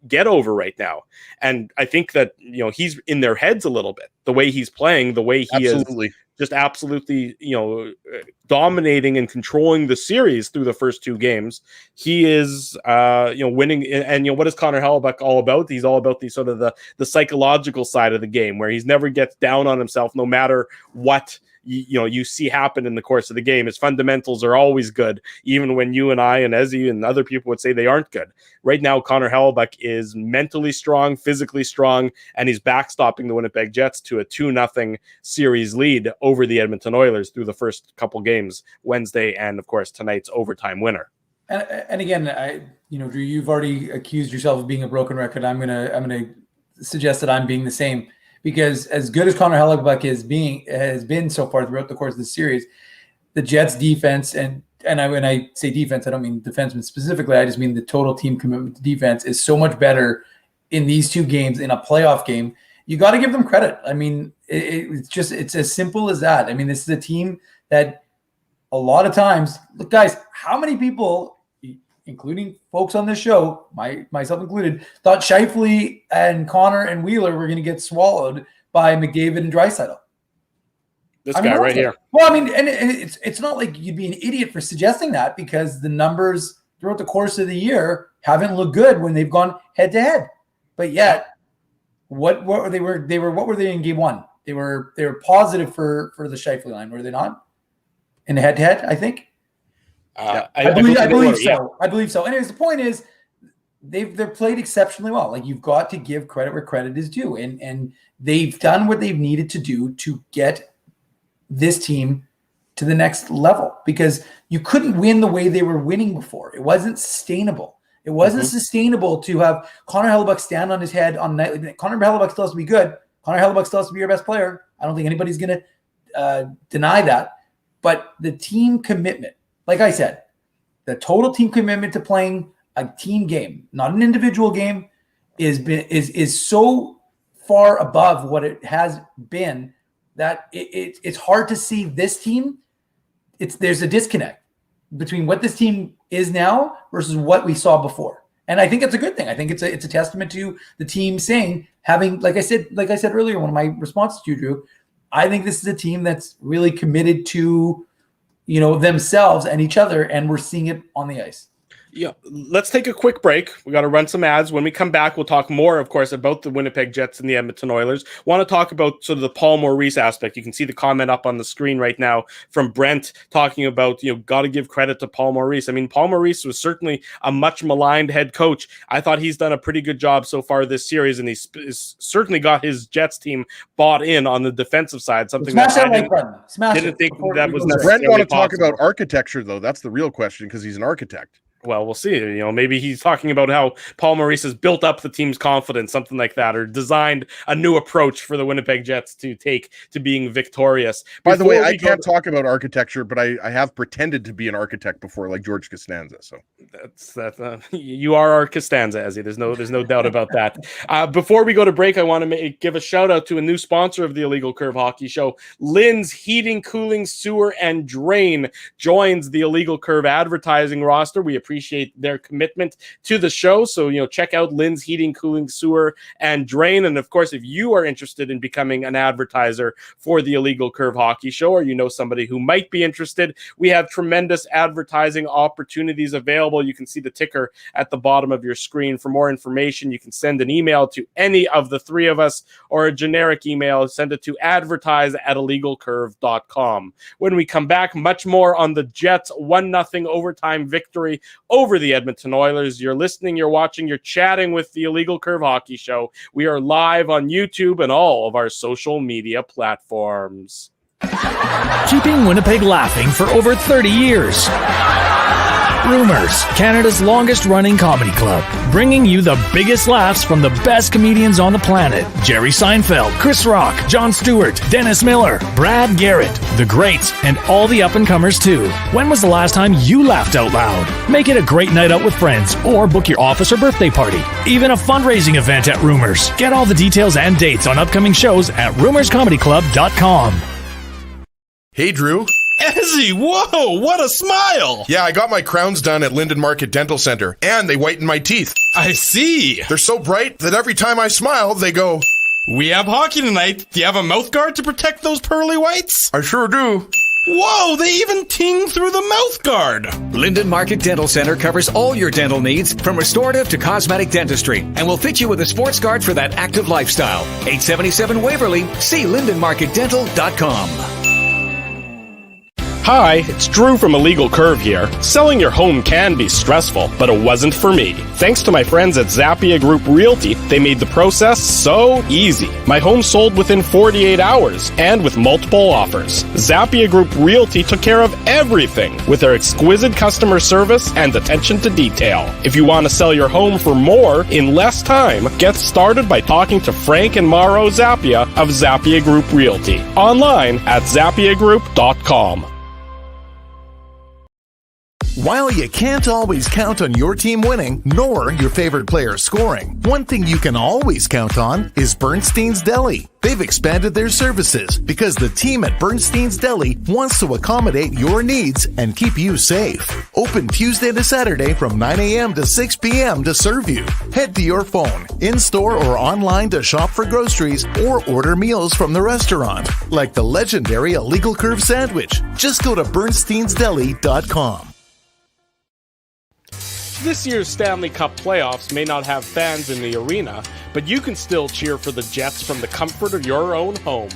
get over right now. And I think that he's in their heads a little bit. The way he's playing, the way he is just absolutely dominating and controlling the series through the first 2 games. He is winning. And what is Connor Hellebuyck all about? He's all about the sort of the psychological side of the game, where he's never gets down on himself no matter what you see happen in the course of the game. His fundamentals are always good, even when you and I and Ezzy and other people would say they aren't good. Right now, Connor Hellebuyck is mentally strong, physically strong, and he's backstopping the Winnipeg Jets to a 2-0 series lead over the Edmonton Oilers through the first couple games, Wednesday and, of course, tonight's overtime winner. And again, Drew, you've already accused yourself of being a broken record. I'm gonna suggest that I'm being the same. Because as good as Connor Hellebuyck has been so far throughout the course of the series, the Jets' defense, and when I say defense, I don't mean defensemen specifically. I just mean the total team commitment to defense is so much better in these 2 games in a playoff game. You got to give them credit. It's as simple as that. This is a team that a lot of times, look, guys, how many people, including folks on this show, myself included, thought Scheifele and Connor and Wheeler were going to get swallowed by McDavid and Draisaitl. This guy right here. Well, and it's not like you'd be an idiot for suggesting that, because the numbers throughout the course of the year haven't looked good when they've gone head to head. But yet, what were they in game 1? They were positive for the Scheifele line, were they not? In the head-to-head, I think. I believe so. Yeah. I believe so. Anyways, the point is, they're played exceptionally well. Like, you've got to give credit where credit is due, and they've done what they've needed to do to get this team to the next level, because you couldn't win the way they were winning before. It wasn't sustainable. It wasn't sustainable to have Connor Hellebuyck stand on his head on nightly. Connor Hellebuyck still has to be good. Connor Hellebuyck still has to be your best player. I don't think anybody's going to deny that. But the team commitment, like I said, the total team commitment to playing a team game, not an individual game, is so far above what it has been that it's hard to see this team. There's a disconnect between what this team is now versus what we saw before. And I think it's a good thing. I think it's a testament to the team having, like I said earlier, one of my responses to you, Drew, I think this is a team that's really committed to, themselves and each other, and we're seeing it on the ice. Yeah, let's take a quick break. We got to run some ads. When we come back, we'll talk more, of course, about the Winnipeg Jets and the Edmonton Oilers. Want to talk about sort of the Paul Maurice aspect. You can see the comment up on the screen right now from Brent talking about, got to give credit to Paul Maurice. I mean, Paul Maurice was certainly a much maligned head coach. I thought he's done a pretty good job so far this series, and he's certainly got his Jets team bought in on the defensive side. Something that I didn't think that was necessarily Brent want to possible. talk about architecture, though. That's the real question, because he's an architect. Well, we'll see. Maybe he's talking about how Paul Maurice has built up the team's confidence, something like that, or designed a new approach for the Winnipeg Jets to take to being victorious. By the way, I can't talk about architecture, but I have pretended to be an architect before, like George Costanza. So you are our Costanza, Ezzy. There's no doubt about that. Before we go to break, I want to give a shout out to a new sponsor of the Illegal Curve Hockey Show. Lynn's Heating, Cooling, Sewer, and Drain joins the Illegal Curve advertising roster. We appreciate their commitment to the show. So, check out Lynn's Heating, Cooling, Sewer, and Drain. And of course, if you are interested in becoming an advertiser for the Illegal Curve Hockey Show, or somebody who might be interested, we have tremendous advertising opportunities available. You can see the ticker at the bottom of your screen. For more information, you can send an email to any of the three of us, or a generic email. Send it to advertise@illegalcurve.com. When we come back, much more on the Jets' 1-0 overtime victory over the Edmonton Oilers. You're listening, you're watching, you're chatting with the Illegal Curve Hockey Show. We are live on YouTube and all of our social media platforms. Keeping Winnipeg laughing for over 30 years. Rumors, Canada's longest-running comedy club, bringing you the biggest laughs from the best comedians on the planet. Jerry Seinfeld, Chris Rock, Jon Stewart, Dennis Miller, Brad Garrett, the greats, and all the up-and-comers too. When was the last time you laughed out loud? Make it a great night out with friends, or book your office or birthday party. Even a fundraising event at Rumors. Get all the details and dates on upcoming shows at rumorscomedyclub.com. Hey, Drew. Ezzy, whoa, what a smile! Yeah, I got my crowns done at Linden Market Dental Center, and they whiten my teeth. I see. They're so bright that every time I smile, they go... We have hockey tonight. Do you have a mouth guard to protect those pearly whites? I sure do. Whoa, they even ting through the mouth guard. Linden Market Dental Center covers all your dental needs, from restorative to cosmetic dentistry, and will fit you with a sports guard for that active lifestyle. 877 Waverly. See lindenmarketdental.com. Hi, it's Drew from Illegal Curve here. Selling your home can be stressful, but it wasn't for me. Thanks to my friends at Zappia Group Realty, they made the process so easy. My home sold within 48 hours, and with multiple offers. Zappia Group Realty took care of everything with their exquisite customer service and attention to detail. If you want to sell your home for more in less time, get started by talking to Frank and Mauro Zappia of Zappia Group Realty. Online at zappiagroup.com. While you can't always count on your team winning, nor your favorite player scoring, one thing you can always count on is Bernstein's Deli. They've expanded their services because the team at Bernstein's Deli wants to accommodate your needs and keep you safe. Open Tuesday to Saturday from 9 a.m. to 6 p.m. to serve you. Head to your phone, in-store or online to shop for groceries or order meals from the restaurant, like the legendary Illegal Curve sandwich. Just go to bernsteinsdeli.com. This year's Stanley Cup playoffs may not have fans in the arena, but you can still cheer for the Jets from the comfort of your own home.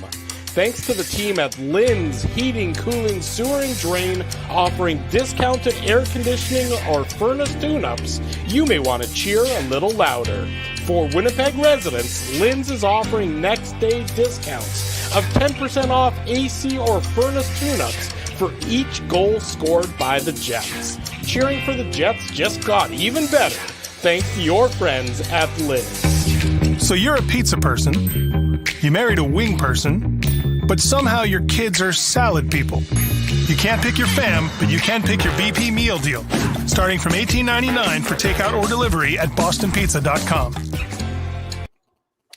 Thanks to the team at Lynn's Heating, Cooling, Sewer and Drain, offering discounted air conditioning or furnace tune-ups, you may want to cheer a little louder. For Winnipeg residents, Lynn's is offering next-day discounts of 10% off AC or furnace tune-ups for each goal scored by the Jets. Cheering for the Jets just got even better thanks to your friends at Lynn's. So you're a pizza person, you married a wing person, but somehow your kids are salad people. You can't pick your fam, but you can pick your BP meal deal. Starting from $18.99 for takeout or delivery at bostonpizza.com.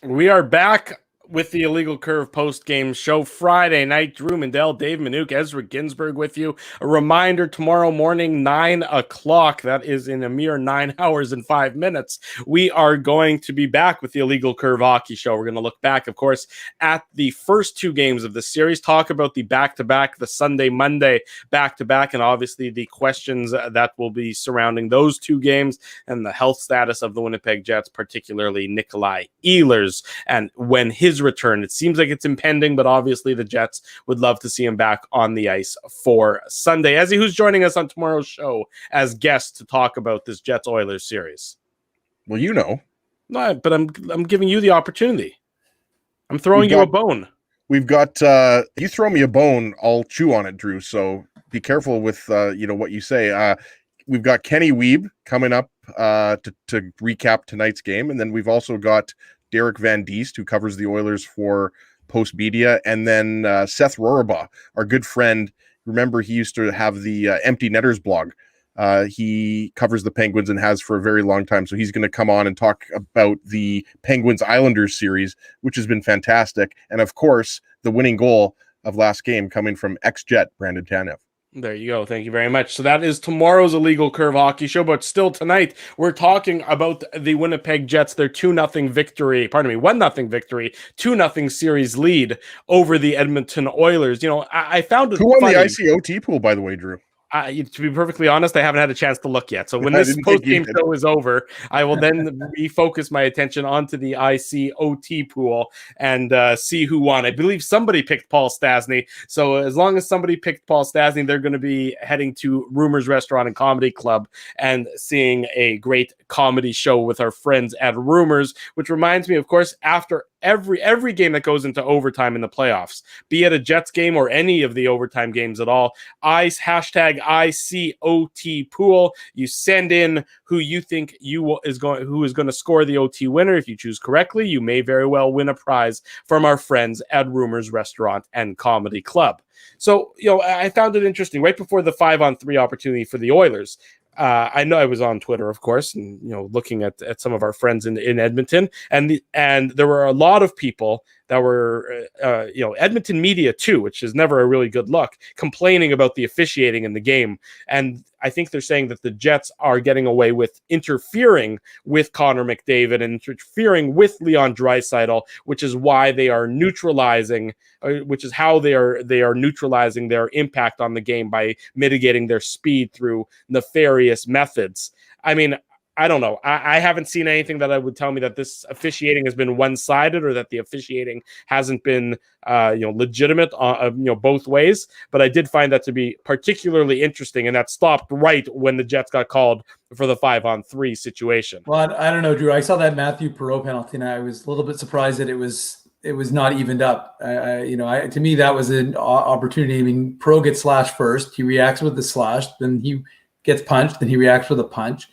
We are back with the Illegal Curve post-game show Friday night. Drew Mandel, Dave Minuk, Ezra Ginsburg with you. A reminder, tomorrow morning, 9 o'clock. That is in a mere 9 hours and 5 minutes. We are going to be back with the Illegal Curve hockey show. We're going to look back, of course, at the first 2 games of the series, talk about the back-to-back, the Sunday-Monday back-to-back, and obviously the questions that will be surrounding those 2 games and the health status of the Winnipeg Jets, particularly Nikolai Ehlers, and when his return. It seems like it's impending, but obviously the Jets would love to see him back on the ice for Sunday. Ezzy, who's joining us on tomorrow's show as guest to talk about this Jets-Oilers series? Well, you know. No, but I'm giving you the opportunity. I'm throwing you a bone. We've got you throw me a bone, I'll chew on it, Drew. So be careful with what you say. We've got Kenny Wiebe coming up to recap tonight's game, and then we've also got Derek Van Diest, who covers the Oilers for Post Media, and then Seth Rorabaugh, our good friend. Remember, he used to have the Empty Netters blog. He covers the Penguins and has for a very long time. So he's going to come on and talk about the Penguins-Islanders series, which has been fantastic. And, of course, the winning goal of last game coming from ex-Jet Brandon Tanev. There you go. Thank you very much. So that is tomorrow's Illegal Curve hockey show, but still tonight we're talking about the Winnipeg Jets, their 2-0 victory, 1-0 victory, 2-0 series lead over the Edmonton Oilers. I found it Who won funny. the ICOT pool, by the way, Drew? To be perfectly honest, I haven't had a chance to look yet. So when this post-game show is over, I will then refocus my attention onto the ICOT pool and see who won. I believe somebody picked Paul Stastny. So as long as somebody picked Paul Stastny, they're going to be heading to Rumors Restaurant and Comedy Club and seeing a great comedy show with our friends at Rumors, which reminds me, of course, after every game that goes into overtime in the playoffs, be it a Jets game or any of the overtime games at all, hashtag ICOT pool. You send in who you think who is going to score the OT winner. If you choose correctly, you may very well win a prize from our friends at Rumors Restaurant and Comedy Club. So, I found it interesting right before the 5-on-3 opportunity for the Oilers. I know I was on Twitter, of course, and looking at some of our friends in Edmonton, and there were a lot of people that were Edmonton media too, which is never a really good look, complaining about the officiating in the game. And I think they're saying that the Jets are getting away with interfering with Connor McDavid and interfering with Leon Draisaitl, which is why they are neutralizing, which is how they are neutralizing their impact on the game by mitigating their speed through nefarious methods. I mean, I don't know. I haven't seen anything that would tell me that this officiating has been one-sided or that the officiating hasn't been, legitimate, both ways. But I did find that to be particularly interesting, and that stopped right when the Jets got called for the 5-on-3 situation. Well, I don't know, Drew. I saw that Matthew Perreault penalty, and I was a little bit surprised that it was not evened up. To me, that was an opportunity. I mean, Perreault gets slashed first. He reacts with the slash, then he gets punched, then he reacts with a punch.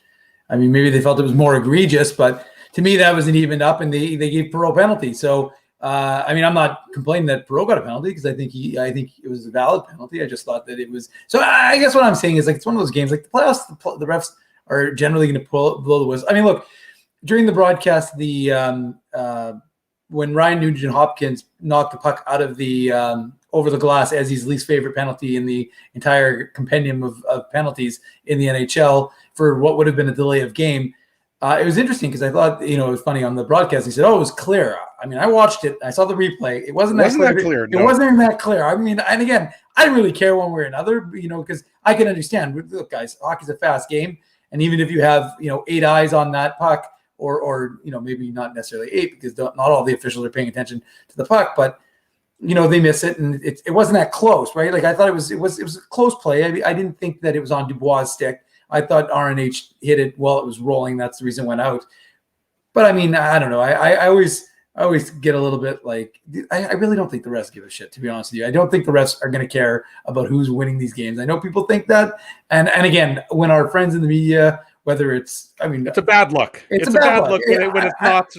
I mean, maybe they felt it was more egregious, but to me, that wasn't evened up, and they gave Perreault a penalty. So, I'm not complaining that Perreault got a penalty because I think it was a valid penalty. I just thought that it was. So I guess what I'm saying is, like, it's one of those games, like the playoffs, the refs are generally going to blow the whistle. I mean, look, during the broadcast, when Ryan Nugent-Hopkins knocked the puck out of the over the glass as his least favorite penalty in the entire compendium of penalties in the NHL for what would have been a delay of game. It was interesting because I thought, it was funny on the broadcast. He said, it was clear. I mean, I watched it. I saw the replay. It wasn't that clear. It wasn't even that clear. I mean, and again, I didn't really care one way or another, because I can understand. Look, guys, hockey's a fast game. And even if you have, 8 eyes on that puck or maybe not necessarily 8 because not all the officials are paying attention to the puck, but they miss it, and it wasn't that close, right? Like I thought it was a close play. I didn't think that it was on Dubois' stick. I thought RNH hit it while it was rolling. That's the reason it went out. But I mean, I don't know. I always get a little bit like I really don't think the refs give a shit, to be honest with you. I don't think the refs are going to care about who's winning these games. I know people think that, and again, when our friends in the media, whether it's a bad look. It's a bad look when it's not,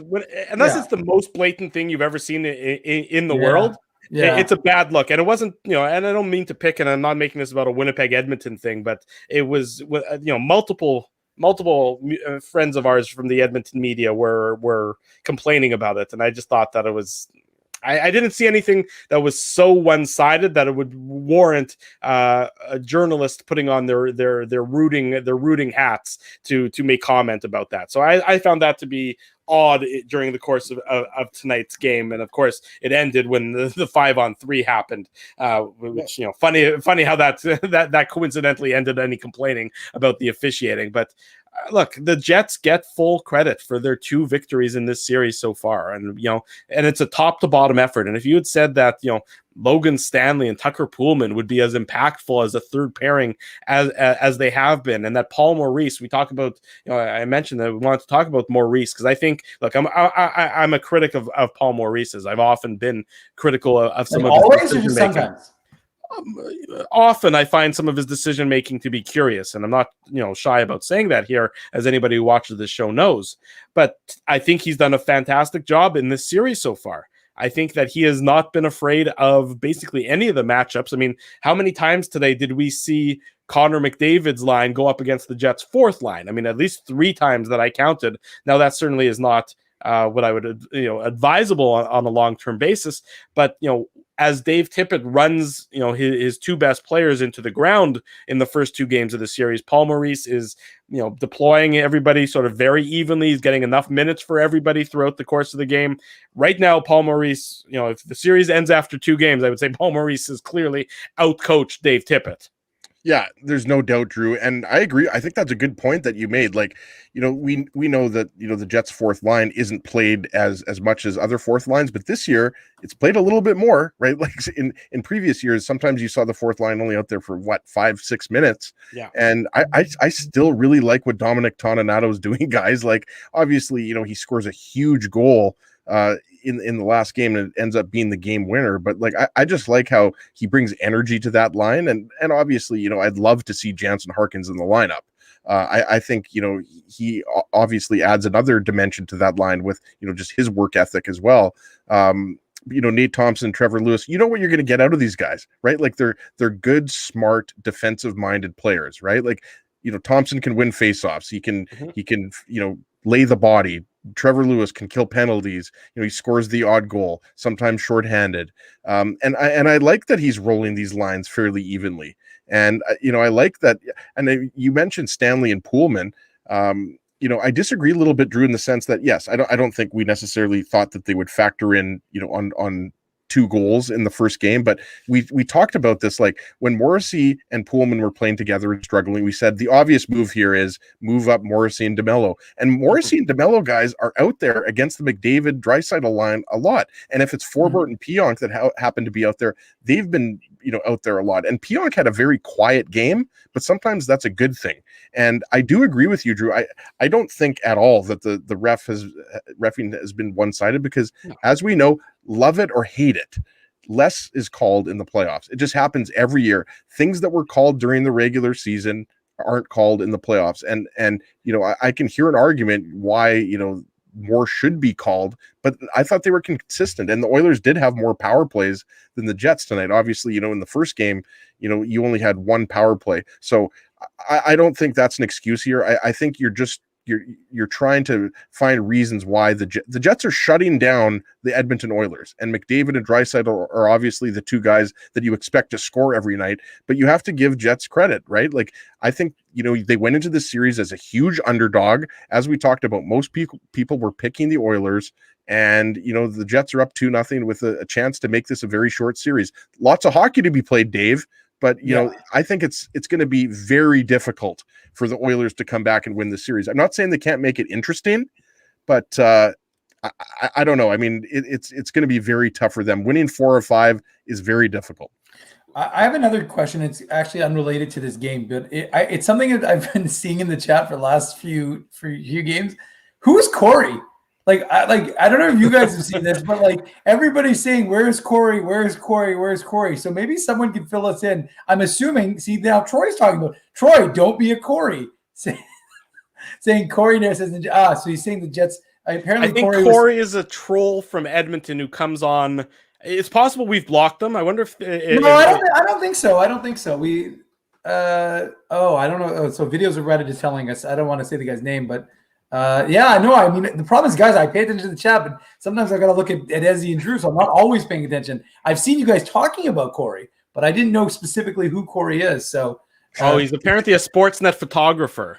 unless it's the most blatant thing you've ever seen in the world. Yeah, it's a bad look, and it wasn't, and I don't mean to pick, and I'm not making this about a Winnipeg Edmonton thing, but it was, multiple friends of ours from the Edmonton media were complaining about it, and I just thought that it was. I didn't see anything that was so one-sided that it would warrant a journalist putting on their rooting hats to make comment about that. So I found that to be odd during the course of tonight's game, and of course it ended when the 5-on-3 happened, which funny how that coincidentally ended any complaining about the officiating. But look, the Jets get full credit for their 2 victories in this series so far, and and it's a top to bottom effort. And if you had said that Logan Stanley and Tucker Poolman would be as impactful as a third pairing as they have been, and that Paul Maurice, we talk about, I mentioned that we wanted to talk about Maurice because I think, look, I'm a critic of Paul Maurice's. I've often been critical of some of his decision making. Sometimes. Often I find some of his decision making to be curious, and I'm not shy about saying that here, as anybody who watches this show knows. But I think he's done a fantastic job in this series so far. I think that he has not been afraid of basically any of the matchups. I mean, how many times today did we see Connor McDavid's line go up against the Jets' fourth line? I mean, at least 3 times that I counted. Now, that certainly is not what I would advisable on a long-term basis, but as Dave Tippett runs his 2 best players into the ground in the first 2 games of the series, Paul Maurice is deploying everybody sort of very evenly. He's getting enough minutes for everybody throughout the course of the game. Right now, Paul Maurice, if the series ends after 2 games, I would say Paul Maurice has clearly outcoached Dave Tippett. Yeah, there's no doubt, Drew. And I agree. I think that's a good point that you made. Like, we know that, the Jets' fourth line isn't played as much as other fourth lines, but this year it's played a little bit more, right? Like in previous years, sometimes you saw the fourth line only out there for 5-6 minutes. Yeah. And I still really like what Dominic Toninato is doing, guys. Like, obviously, he scores a huge goal in the last game, and it ends up being the game winner. But like, I just like how he brings energy to that line, and obviously, I'd love to see Jansen Harkins in the lineup. I think he obviously adds another dimension to that line with just his work ethic as well. Nate Thompson, Trevor Lewis, what you're going to get out of these guys, right? Like they're good, smart, defensive-minded players, right? Like Thompson can win faceoffs. He can lay the body. Trevor Lewis can kill penalties. He scores the odd goal, sometimes shorthanded. And I like that he's rolling these lines fairly evenly. And I like that. And you mentioned Stanley and Poolman. I disagree a little bit, Drew, in the sense that yes, I don't think we necessarily thought that they would factor in, on 2 goals in the first game, but we talked about this, like when Morrissey and Poolman were playing together and struggling, we said the obvious move here is move up Morrissey and DeMello. And Morrissey and DeMello guys are out there against the McDavid Draisaitl line a lot. And if it's Forbort and Pionk that happen to be out there, they've been out there a lot. And Pionk had a very quiet game, but sometimes that's a good thing. And I do agree with you, Drew. I don't think at all that the reffing has been one-sided, because as we know, love it or hate it, less is called in the playoffs. It just happens every year. Things that were called during the regular season aren't called in the playoffs. And I can hear an argument why, more should be called, but I thought they were consistent, and the Oilers did have more power plays than the Jets tonight. Obviously, in the first game, you only had 1 power play. So I don't think that's an excuse here. I think you're trying to find reasons why the Jets are shutting down the Edmonton Oilers, and McDavid and Draisaitl are obviously the 2 guys that you expect to score every night, but you have to give Jets credit, right? Like, I think, they went into this series as a huge underdog. As we talked about, most people were picking the Oilers, and, the Jets are up 2-0 with a chance to make this a very short series. Lots of hockey to be played, Dave. But, I think it's going to be very difficult for the Oilers to come back and win the series. I'm not saying they can't make it interesting, but I don't know. I mean, it's going to be very tough for them. Winning 4 or 5 is very difficult. I have another question. It's actually unrelated to this game, but it's something that I've been seeing in the chat for the last few games. Who is Corey? I don't know if you guys have seen this, but like everybody's saying, "Where's Corey? Where's Corey? Where's Corey?" So maybe someone can fill us in. I'm assuming. See, now Troy's talking about Troy. Don't be a Corey. Saying Corey there says, so he's saying the Jets. Apparently, I think Corey is a troll from Edmonton who comes on. It's possible we've blocked them. I wonder if no, I don't think so. I don't think so. I don't know. Oh, so videos of Reddit is telling us. I don't want to say the guy's name, but yeah, I know. I mean, the problem is, guys, I pay attention to the chat, but sometimes I got to look at Ezzy and Drew, so I'm not always paying attention. I've seen you guys talking about Corey, but I didn't know specifically who Corey is. So, he's apparently a Sportsnet photographer.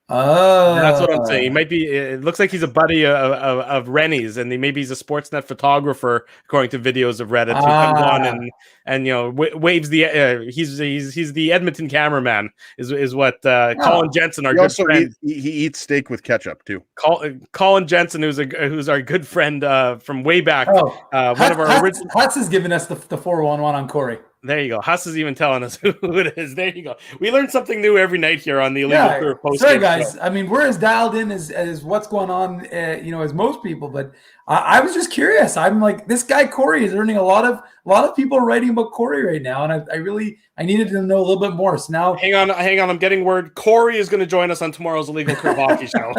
Oh, that's what I'm saying. He might be. It looks like he's a buddy of Rennie's, and maybe he's a Sportsnet photographer, according to videos of Reddit. Who comes on and waves the. He's the Edmonton cameraman. Is what Colin Jensen, our good friend. He eats steak with ketchup too. Colin Jensen, who's our good friend from way back. One of our original. Hutz has given us the 411 on Corey. There you go. Huss is even telling us who it is. There you go. We learn something new every night here on the Illegal Curve post. Sorry, guys. I mean, we're as dialed in as what's going on, as most people. But I was just curious. I'm like, this guy Corey is earning a lot of people writing about Corey right now, and I needed to know a little bit more. So now, hang on. I'm getting word. Corey is going to join us on tomorrow's Illegal Curve hockey show.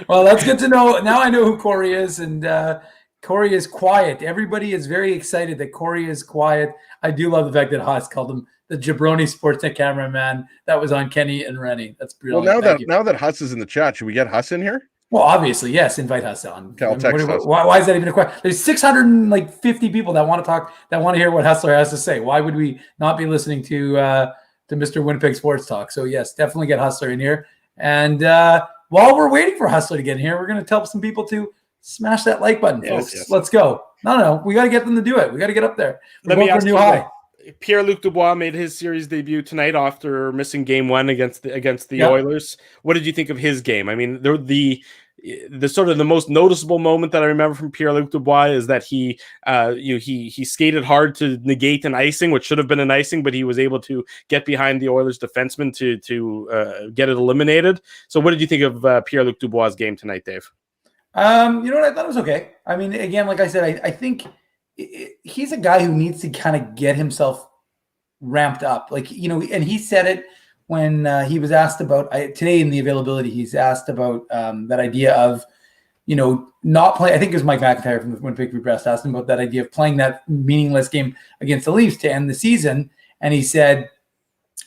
Well, that's good to know. Now I know who Corey is, and Corey is quiet. Everybody is very excited that Corey is quiet. I do love the fact that Haas called him the Jabroni Sportsnet cameraman that was on Kenny and Rennie. That's brilliant. Well, now that Haas is in the chat, should we get Haas in here? Well, obviously, yes. Invite Haas on. Okay, I'll text Haas. Why is that even a question? There's 650 people that want to talk, that want to hear what Hustler has to say. Why would we not be listening to Mr. Winnipeg Sports Talk? So yes, definitely get Hustler in here. And while we're waiting for Hustler to get in here, we're going to tell some people to smash that like button, folks. Yes. Let's go. No, we got to get them to do it. We got to get up there. We're going for a new high. Pierre-Luc Dubois made his series debut tonight after missing game 1 against the Oilers. What did you think of his game? I mean, the sort of the most noticeable moment that I remember from Pierre-Luc Dubois is that he skated hard to negate an icing, which should have been an icing, but he was able to get behind the Oilers defenseman to get it eliminated. So what did you think of Pierre-Luc Dubois' game tonight, Dave? You know what? I thought it was okay. I mean, again, like I said, I think he's a guy who needs to kind of get himself ramped up. Like, and he said it when he was asked about today in the availability, he's asked about that idea of, not playing. I think it was Mike McIntyre from the Winnipeg Free Press asked him about that idea of playing that meaningless game against the Leafs to end the season. And he said,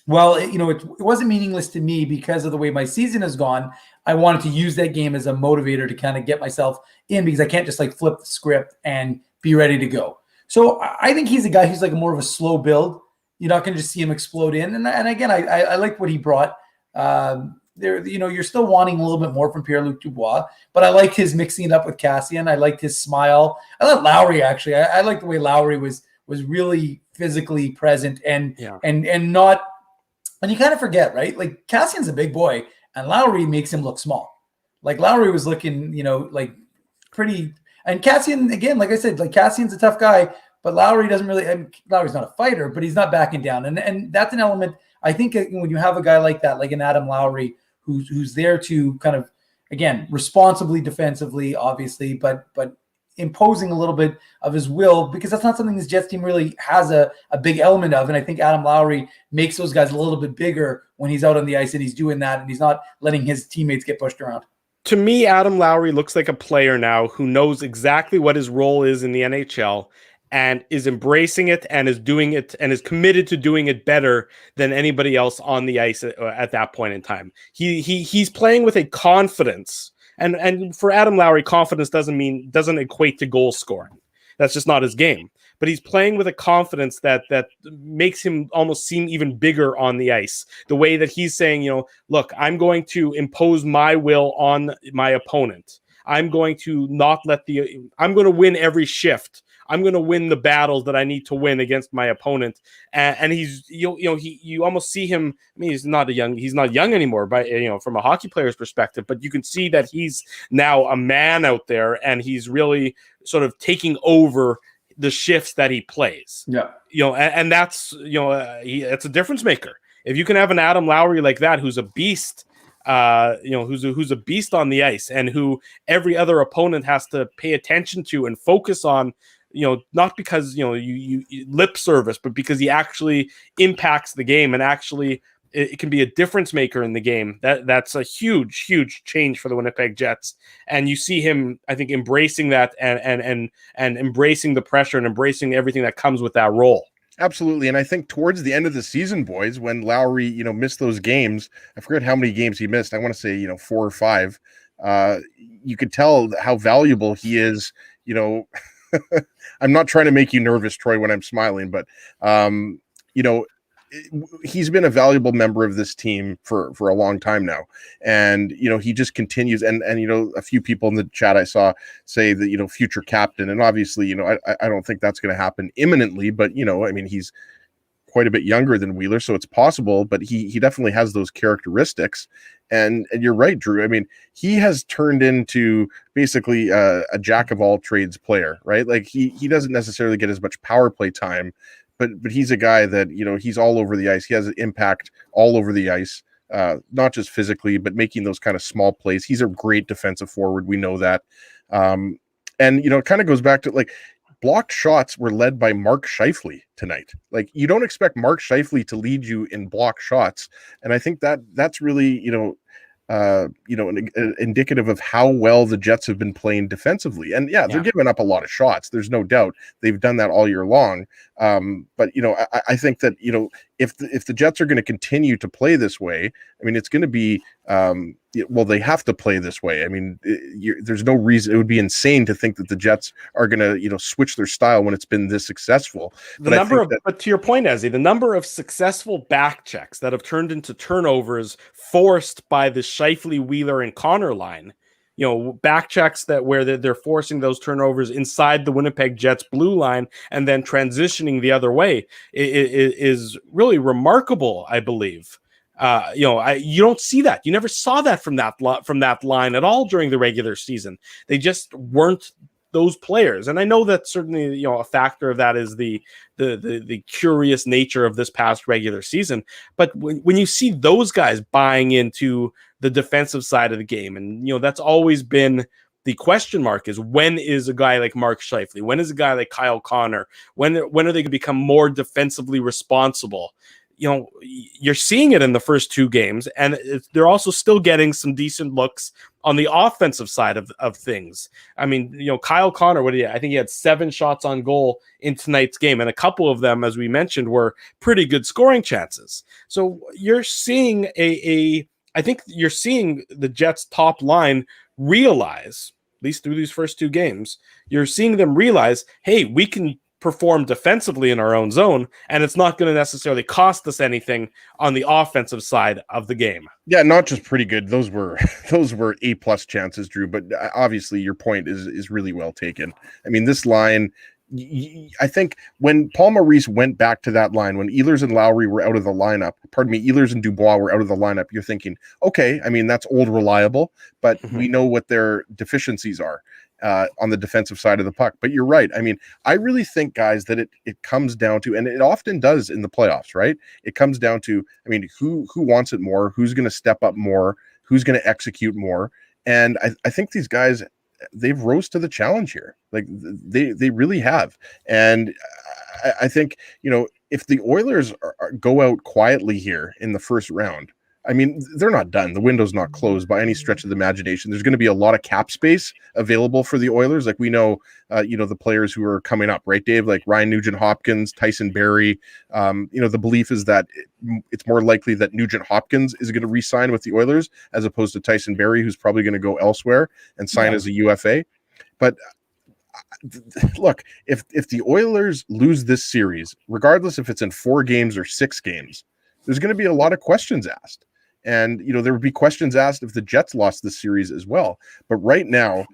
well, it wasn't meaningless to me because of the way my season has gone. I wanted to use that game as a motivator to kind of get myself in, because I can't just like flip the script and be ready to go. So I think he's a guy who's like more of a slow build. You're not going to just see him explode in. And again, I like what he brought. You're still wanting a little bit more from Pierre-Luc Dubois, but I like his mixing it up with Cassian. I liked his smile. I like Lowry, actually. I like the way Lowry was really physically present and not. And you kind of forget, right? Like Cassian's a big boy, and Lowry makes him look small. Like Lowry was looking, like pretty. And Cassian, again, like I said, like Cassian's a tough guy, but Lowry doesn't really. And Lowry's not a fighter, but he's not backing down, and that's an element. I think when you have a guy like that, like an Adam Lowry, who's there to kind of, again, responsibly defensively, obviously, but imposing a little bit of his will, because that's not something this Jets team really has a big element of. And I think Adam Lowry makes those guys a little bit bigger when he's out on the ice and he's doing that and he's not letting his teammates get pushed around. To me, Adam Lowry looks like a player now who knows exactly what his role is in the NHL and is embracing it and is doing it and is committed to doing it better than anybody else on the ice at that point in time. He's playing with a confidence. And for Adam Lowry, confidence doesn't equate to goal scoring. That's just not his game. But he's playing with a confidence that makes him almost seem even bigger on the ice. The way that he's saying, look, I'm going to impose my will on my opponent. I'm going to win every shift I'm going to win the battles that I need to win against my opponent. And he's, you almost see him. I mean, he's not young anymore, by from a hockey player's perspective. But you can see that he's now a man out there, and he's really sort of taking over the shifts that he plays. Yeah. And that's, it's a difference maker. If you can have an Adam Lowry like that, who's a beast, who's a beast on the ice, and who every other opponent has to pay attention to and focus on, not because, you lip service, but because he actually impacts the game, and actually it can be a difference maker in the game. That's a huge, huge change for the Winnipeg Jets. And you see him, I think, embracing that and embracing the pressure and embracing everything that comes with that role. Absolutely. And I think towards the end of the season, boys, when Lowry, missed those games, I forget how many games he missed. I want to say, 4 or 5. You could tell how valuable he is. I'm not trying to make you nervous, Troy, when I'm smiling, but, he's been a valuable member of this team for a long time now. And, he just continues. And, a few people in the chat I saw say that, future captain. And obviously, I don't think that's going to happen imminently, but, he's quite a bit younger than Wheeler, so it's possible, but he definitely has those characteristics. And you're right, Drew. I mean, he has turned into basically a jack of all trades player, right? Like he doesn't necessarily get as much power play time, but he's a guy that, he's all over the ice. He has an impact all over the ice, not just physically, but making those kind of small plays. He's a great defensive forward. We know that. And, it kind of goes back to like blocked shots were led by Mark Scheifele tonight. Like you don't expect Mark Scheifele to lead you in blocked shots. And I think that's really, indicative of how well the Jets have been playing defensively. And they're giving up a lot of shots. There's no doubt they've done that all year long. But I think that if the Jets are going to continue to play this way, I mean, it's going to be they have to play this way. I mean, there's no reason. It would be insane to think that the Jets are going to switch their style when it's been this successful. But to your point, Ezzy, the number of successful back checks that have turned into turnovers forced by the Scheifele, Wheeler, and Connor line, back checks where they're forcing those turnovers inside the Winnipeg Jets blue line and then transitioning the other way is really remarkable, I believe. You don't see that. You never saw that from that line at all during the regular season. They just weren't those players. And I know that certainly, a factor of that is the curious nature of this past regular season. But when you see those guys buying into the defensive side of the game, and, that's always been the question mark, is when is a guy like Mark Scheifele? When is a guy like Kyle Connor? When are they going to become more defensively responsible? You're seeing it in the first 2 games, and they're also still getting some decent looks on the offensive side of things. I mean, Kyle Connor, I think he had 7 shots on goal in tonight's game, and a couple of them, as we mentioned, were pretty good scoring chances. So you're seeing I think you're seeing the Jets top line realize, at least through these first 2 games, you're seeing them realize, hey, we can perform defensively in our own zone, and it's not going to necessarily cost us anything on the offensive side of the game. Yeah, not just pretty good. Those were A+ chances, Drew, but obviously your point is really well taken. I mean, this line, I think when Paul Maurice went back to that line, when Ehlers and Lowry were out of the lineup, Ehlers and Dubois were out of the lineup, you're thinking, okay, I mean, that's old reliable, but we know what their deficiencies are on the defensive side of the puck. But you're right. I mean, I really think, guys, that it comes down to, and it often does in the playoffs, right? It comes down to, I mean, who wants it more? Who's going to step up more? Who's going to execute more? And I think these guys, they've rose to the challenge here. Like they really have. And I think, if the Oilers go out quietly here in the first round, I mean, they're not done. The window's not closed by any stretch of the imagination. There's going to be a lot of cap space available for the Oilers. Like we know, the players who are coming up, right, Dave? Like Ryan Nugent-Hopkins, Tyson Barrie. The belief is that it's more likely that Nugent-Hopkins is going to re-sign with the Oilers as opposed to Tyson Barrie, who's probably going to go elsewhere and sign as a UFA. But look, if the Oilers lose this series, regardless if it's in 4 games or 6 games, there's going to be a lot of questions asked. And, there would be questions asked if the Jets lost this series as well. But right now,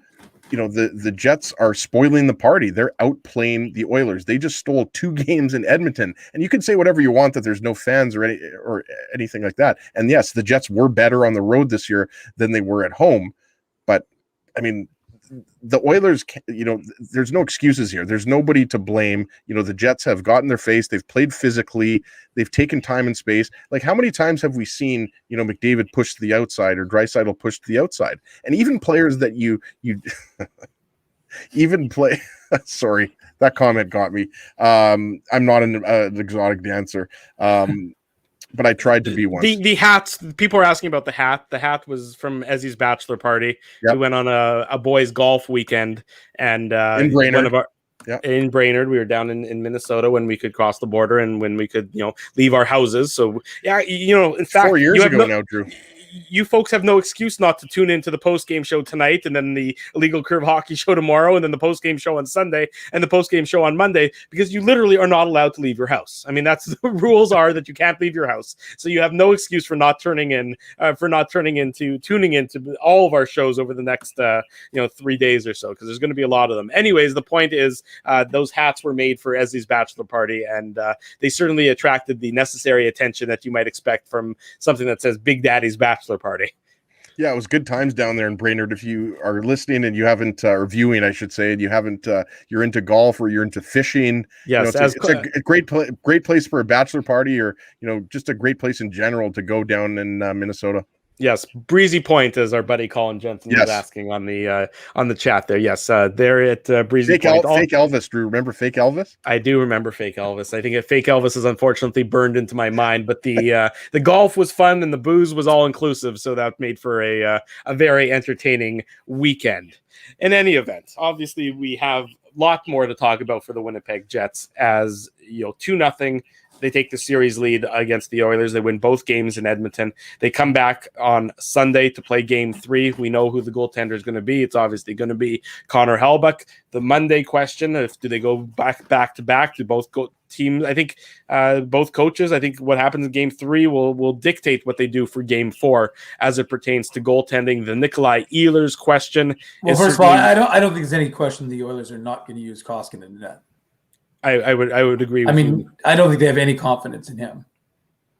the Jets are spoiling the party. They're outplaying the Oilers. They just stole 2 games in Edmonton. And you can say whatever you want that there's no fans or anything like that. And yes, the Jets were better on the road this year than they were at home. But I mean, the Oilers, there's no excuses here. There's nobody to blame. The Jets have gotten their face. They've played physically. They've taken time and space. Like, how many times have we seen, McDavid push to the outside or Draisaitl push to the outside? And even players that you even play. Sorry, that comment got me. I'm not an exotic dancer. But I tried to be one. The hats, people are asking about the hat. The hat was from Ezzy's bachelor party. Yep. We went on a boys golf weekend, and in Brainerd. In Brainerd, we were down in Minnesota when we could cross the border and when we could, leave our houses. So yeah, in fact, 4 years ago now, Drew. You folks have no excuse not to tune into the post-game show tonight, and then the Illegal Curve Hockey show tomorrow, and then the post-game show on Sunday, and the post-game show on Monday, because you literally are not allowed to leave your house. I mean, that's the rules are that you can't leave your house. So you have no excuse for not tuning into all of our shows over the next 3 days or so, because there's going to be a lot of them. Anyways, the point is those hats were made for Ezzy's bachelor party, and they certainly attracted the necessary attention that you might expect from something that says Big Daddy's bachelor party. Yeah, it was good times down there in Brainerd. If you are listening and you haven't, or viewing, I should say, and you haven't, you're into golf or you're into fishing. Yes, it's a great place for a bachelor party, or just a great place in general to go down in Minnesota. Yes, Breezy Point, as our buddy Colin Jensen was asking on the chat there. Yes, they're at Breezy Point. Fake Elvis, Drew. Remember Fake Elvis? I do remember Fake Elvis. I think Fake Elvis is unfortunately burned into my mind, but the golf was fun and the booze was all inclusive, so that made for a very entertaining weekend. In any event, obviously we have a lot more to talk about for the Winnipeg Jets, as 2-0. They take the series lead against the Oilers. They win both games in Edmonton. They come back on Sunday to play Game 3. We know who the goaltender is going to be. It's obviously going to be Connor Hellebuyck. The Monday question: do they go back to back? Do both teams? I think both coaches. I think what happens in Game 3 will dictate what they do for Game 4 as it pertains to goaltending. The Nikolai Ehlers question. Well, first of all, I don't think there's any question the Oilers are not going to use Koskinen in net. I would agree with you. I don't think they have any confidence in him.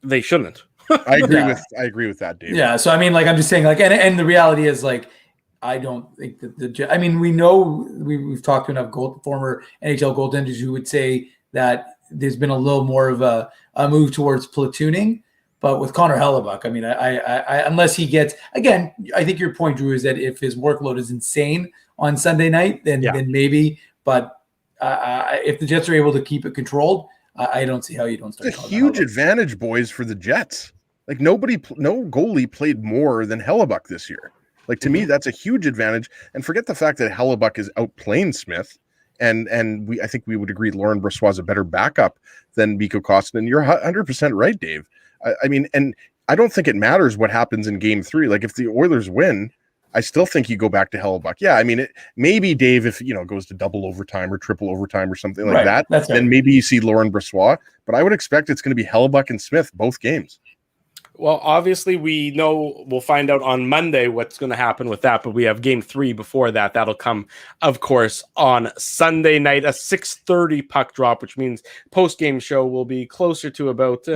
They shouldn't. I agree with that, Dave. Yeah. So I'm just saying, and the reality is, I don't think that we know we've talked to enough former NHL goaltenders who would say that there's been a little more of a move towards platooning. But with Connor Hellebuyck, I unless he gets, again, I think your point, Drew, is that if his workload is insane on Sunday night, then maybe. But if the Jets are able to keep it controlled, I don't see how you don't start. It's a huge advantage, boys, for the Jets. Like, no goalie played more than Hellebuyck this year. Like, to me, that's a huge advantage. And forget the fact that Hellebuyck is outplaying Smith. And I think we would agree Laurent Brossoit is a better backup than Mikko Koskinen. You're 100% right, Dave. And I don't think it matters what happens in Game 3. Like, if the Oilers win, I still think you go back to Hellebuyck. Yeah, maybe, Dave, if it goes to double overtime or triple overtime or something like that, then maybe you see Laurent Brossoit. But I would expect it's going to be Hellebuyck and Smith both games. Well, obviously, we know we'll find out on Monday what's going to happen with that, but we have Game 3 before that. That'll come, of course, on Sunday night, a 6:30 puck drop, which means post-game show will be closer to about,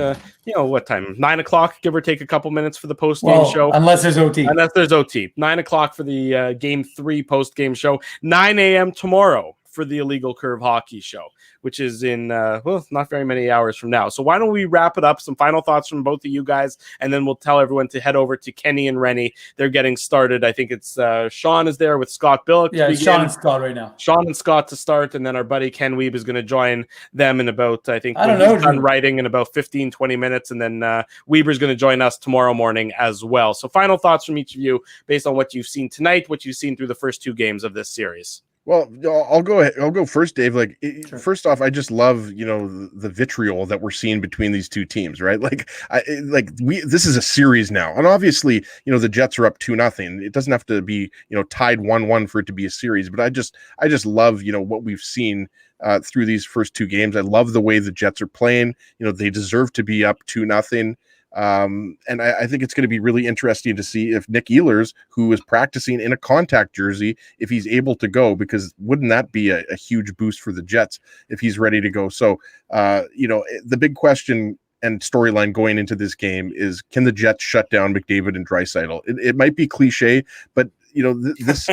what time? 9 o'clock, give or take a couple minutes for the post-game show. Unless there's OT. 9 o'clock for the Game 3 post-game show. 9 a.m. tomorrow for the Illegal Curve Hockey show, which is in, not very many hours from now. So why don't we wrap it up? Some final thoughts from both of you guys, and then we'll tell everyone to head over to Kenny and Rennie. They're getting started. I think it's Sean is there with Scott Billick. Yeah, Sean and Scott right now. Sean and Scott to start, and then our buddy Ken Weeb is going to join them in about, I think, done writing in about 15, 20 minutes, and then Weber's going to join us tomorrow morning as well. So final thoughts from each of you based on what you've seen tonight, what you've seen through the first 2 games of this series. Well, I'll go ahead. I'll go first, Dave. Sure. First off, I just love, the vitriol that we're seeing between these two teams, right? This is a series now. And obviously, the Jets are up 2-0. It doesn't have to be, tied 1-1 for it to be a series, but I just love, what we've seen through these first 2 games. I love the way the Jets are playing. They deserve to be up 2-0. And I think it's going to be really interesting to see if Nick Ehlers, who is practicing in a contact jersey, if he's able to go, because wouldn't that be a huge boost for the Jets if he's ready to go? So, the big question and storyline going into this game is, can the Jets shut down McDavid and Draisaitl? It might be cliche, but this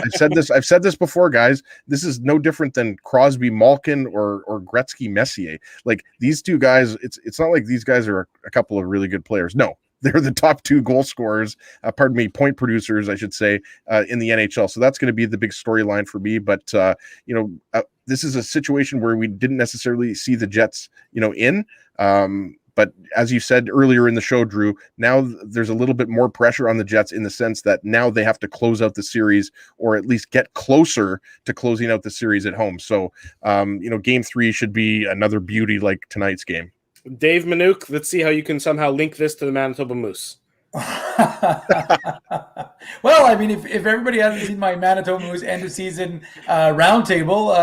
I've said this before, guys. This is no different than Crosby, Malkin, or Gretzky, Messier. Like, these two guys, it's not like these guys are a couple of really good players. No, they're the top two goal scorers, point producers, I should say, in the NHL. So that's going to be the big storyline for me. But this is a situation where we didn't necessarily see the Jets, in. But as you said earlier in the show, Drew, now there's a little bit more pressure on the Jets in the sense that now they have to close out the series, or at least get closer to closing out the series at home. So, game 3 should be another beauty like tonight's game. Dave Minuk, let's see how you can somehow link this to the Manitoba Moose. Well, I mean, if everybody hasn't seen my Manitoba Moose end of season roundtable,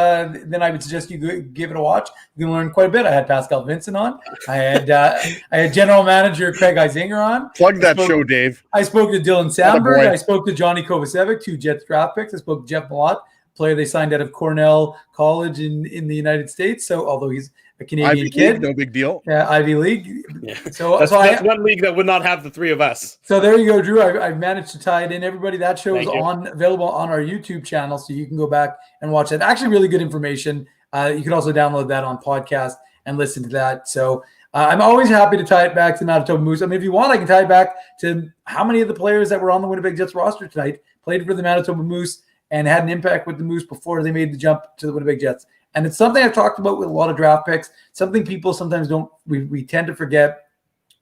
then I would suggest you give it a watch. You can learn quite a bit. I had Pascal Vincent on. I had General Manager Craig Isinger on. Plug that show, Dave. I spoke to Dylan Sandberg. I spoke to Johnny Kovacevic, 2 Jets draft picks. I spoke to Jeff Malott, player they signed out of Cornell College in the United States. So, although he's a Canadian Ivy kid, League, no big deal. Yeah, Ivy League. Yeah. So that's one league that would not have the three of us. So there you go, Drew. I've managed to tie it in. Everybody, that show is available on our YouTube channel, so you can go back and watch that. Actually, really good information. You can also download that on podcast and listen to that. So I'm always happy to tie it back to Manitoba Moose. I mean, if you want, I can tie it back to how many of the players that were on the Winnipeg Jets roster tonight played for the Manitoba Moose and had an impact with the Moose before they made the jump to the Winnipeg Jets. And it's something I've talked about with a lot of draft picks, something people sometimes don't, we tend to forget.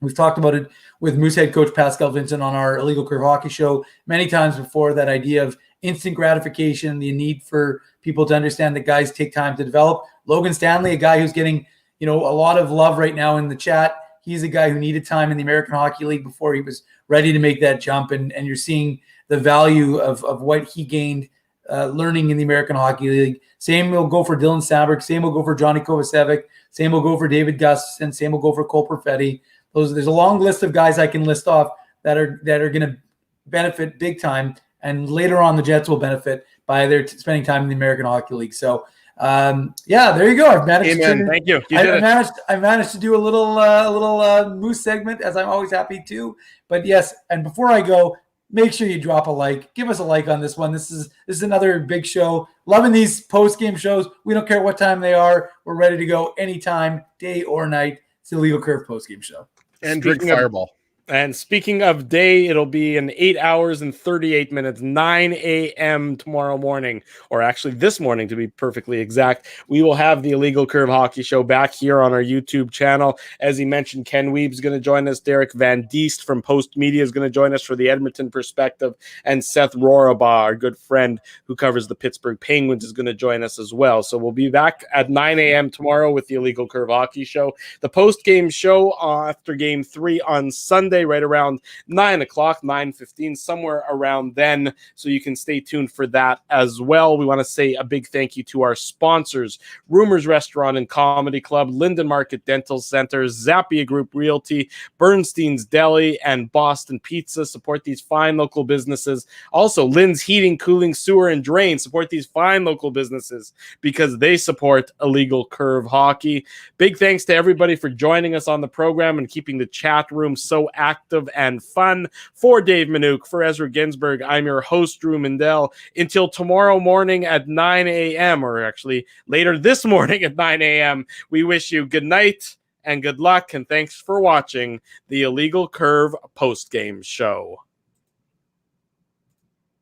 We've talked about it with Moose head coach Pascal Vincent on our Illegal Curve Hockey show many times before, that idea of instant gratification, the need for people to understand that guys take time to develop. Logan Stanley, a guy who's getting, a lot of love right now in the chat. He's a guy who needed time in the American Hockey League before he was ready to make that jump. And you're seeing the value of what he gained learning in the American Hockey League. Same will go for Dylan Sandberg. Same will go for Johnny Kovacevic. Same will go for David Gustafson. Same will go for Cole Perfetti. There's a long list of guys I can list off that are going to benefit big time, and later on the Jets will benefit by their spending time in the American Hockey League. So, there you go. I've managed. Thank you. I managed to do a little Moose segment, as I'm always happy to. But yes, and before I go, make sure you drop a like. Give us a like on this one. This is another big show. Loving these post-game shows. We don't care what time they are. We're ready to go anytime, day or night. It's the Legal Curve post-game show. And drink Fireball. And speaking of day, it'll be in 8 hours and 38 minutes, 9 a.m. tomorrow morning, or actually this morning to be perfectly exact. We will have the Illegal Curve Hockey Show back here on our YouTube channel. As he mentioned, Ken Weeb's going to join us. Derek Van Diest from Post Media is going to join us for the Edmonton perspective. And Seth Rorabaugh, our good friend who covers the Pittsburgh Penguins, is going to join us as well. So we'll be back at 9 a.m. tomorrow with the Illegal Curve Hockey Show. The post-game show after Game 3 on Sunday, right around 9 o'clock, 9:15, somewhere around then. So you can stay tuned for that as well. We want to say a big thank you to our sponsors: Rumors Restaurant and Comedy Club, Linden Market Dental Center, Zappia Group Realty, Bernstein's Deli, and Boston Pizza. Support these fine local businesses. Also, Lynn's Heating, Cooling, Sewer, and Drain. Support these fine local businesses because they support Illegal Curve Hockey. Big thanks to everybody for joining us on the program and keeping the chat room so active and fun. For Dave Minuk, for Ezra Ginsburg, I'm your host, Drew Mindell. Until tomorrow morning at 9 a.m., or actually later this morning at 9 a.m., we wish you good night and good luck, and thanks for watching the Illegal Curve post-game show.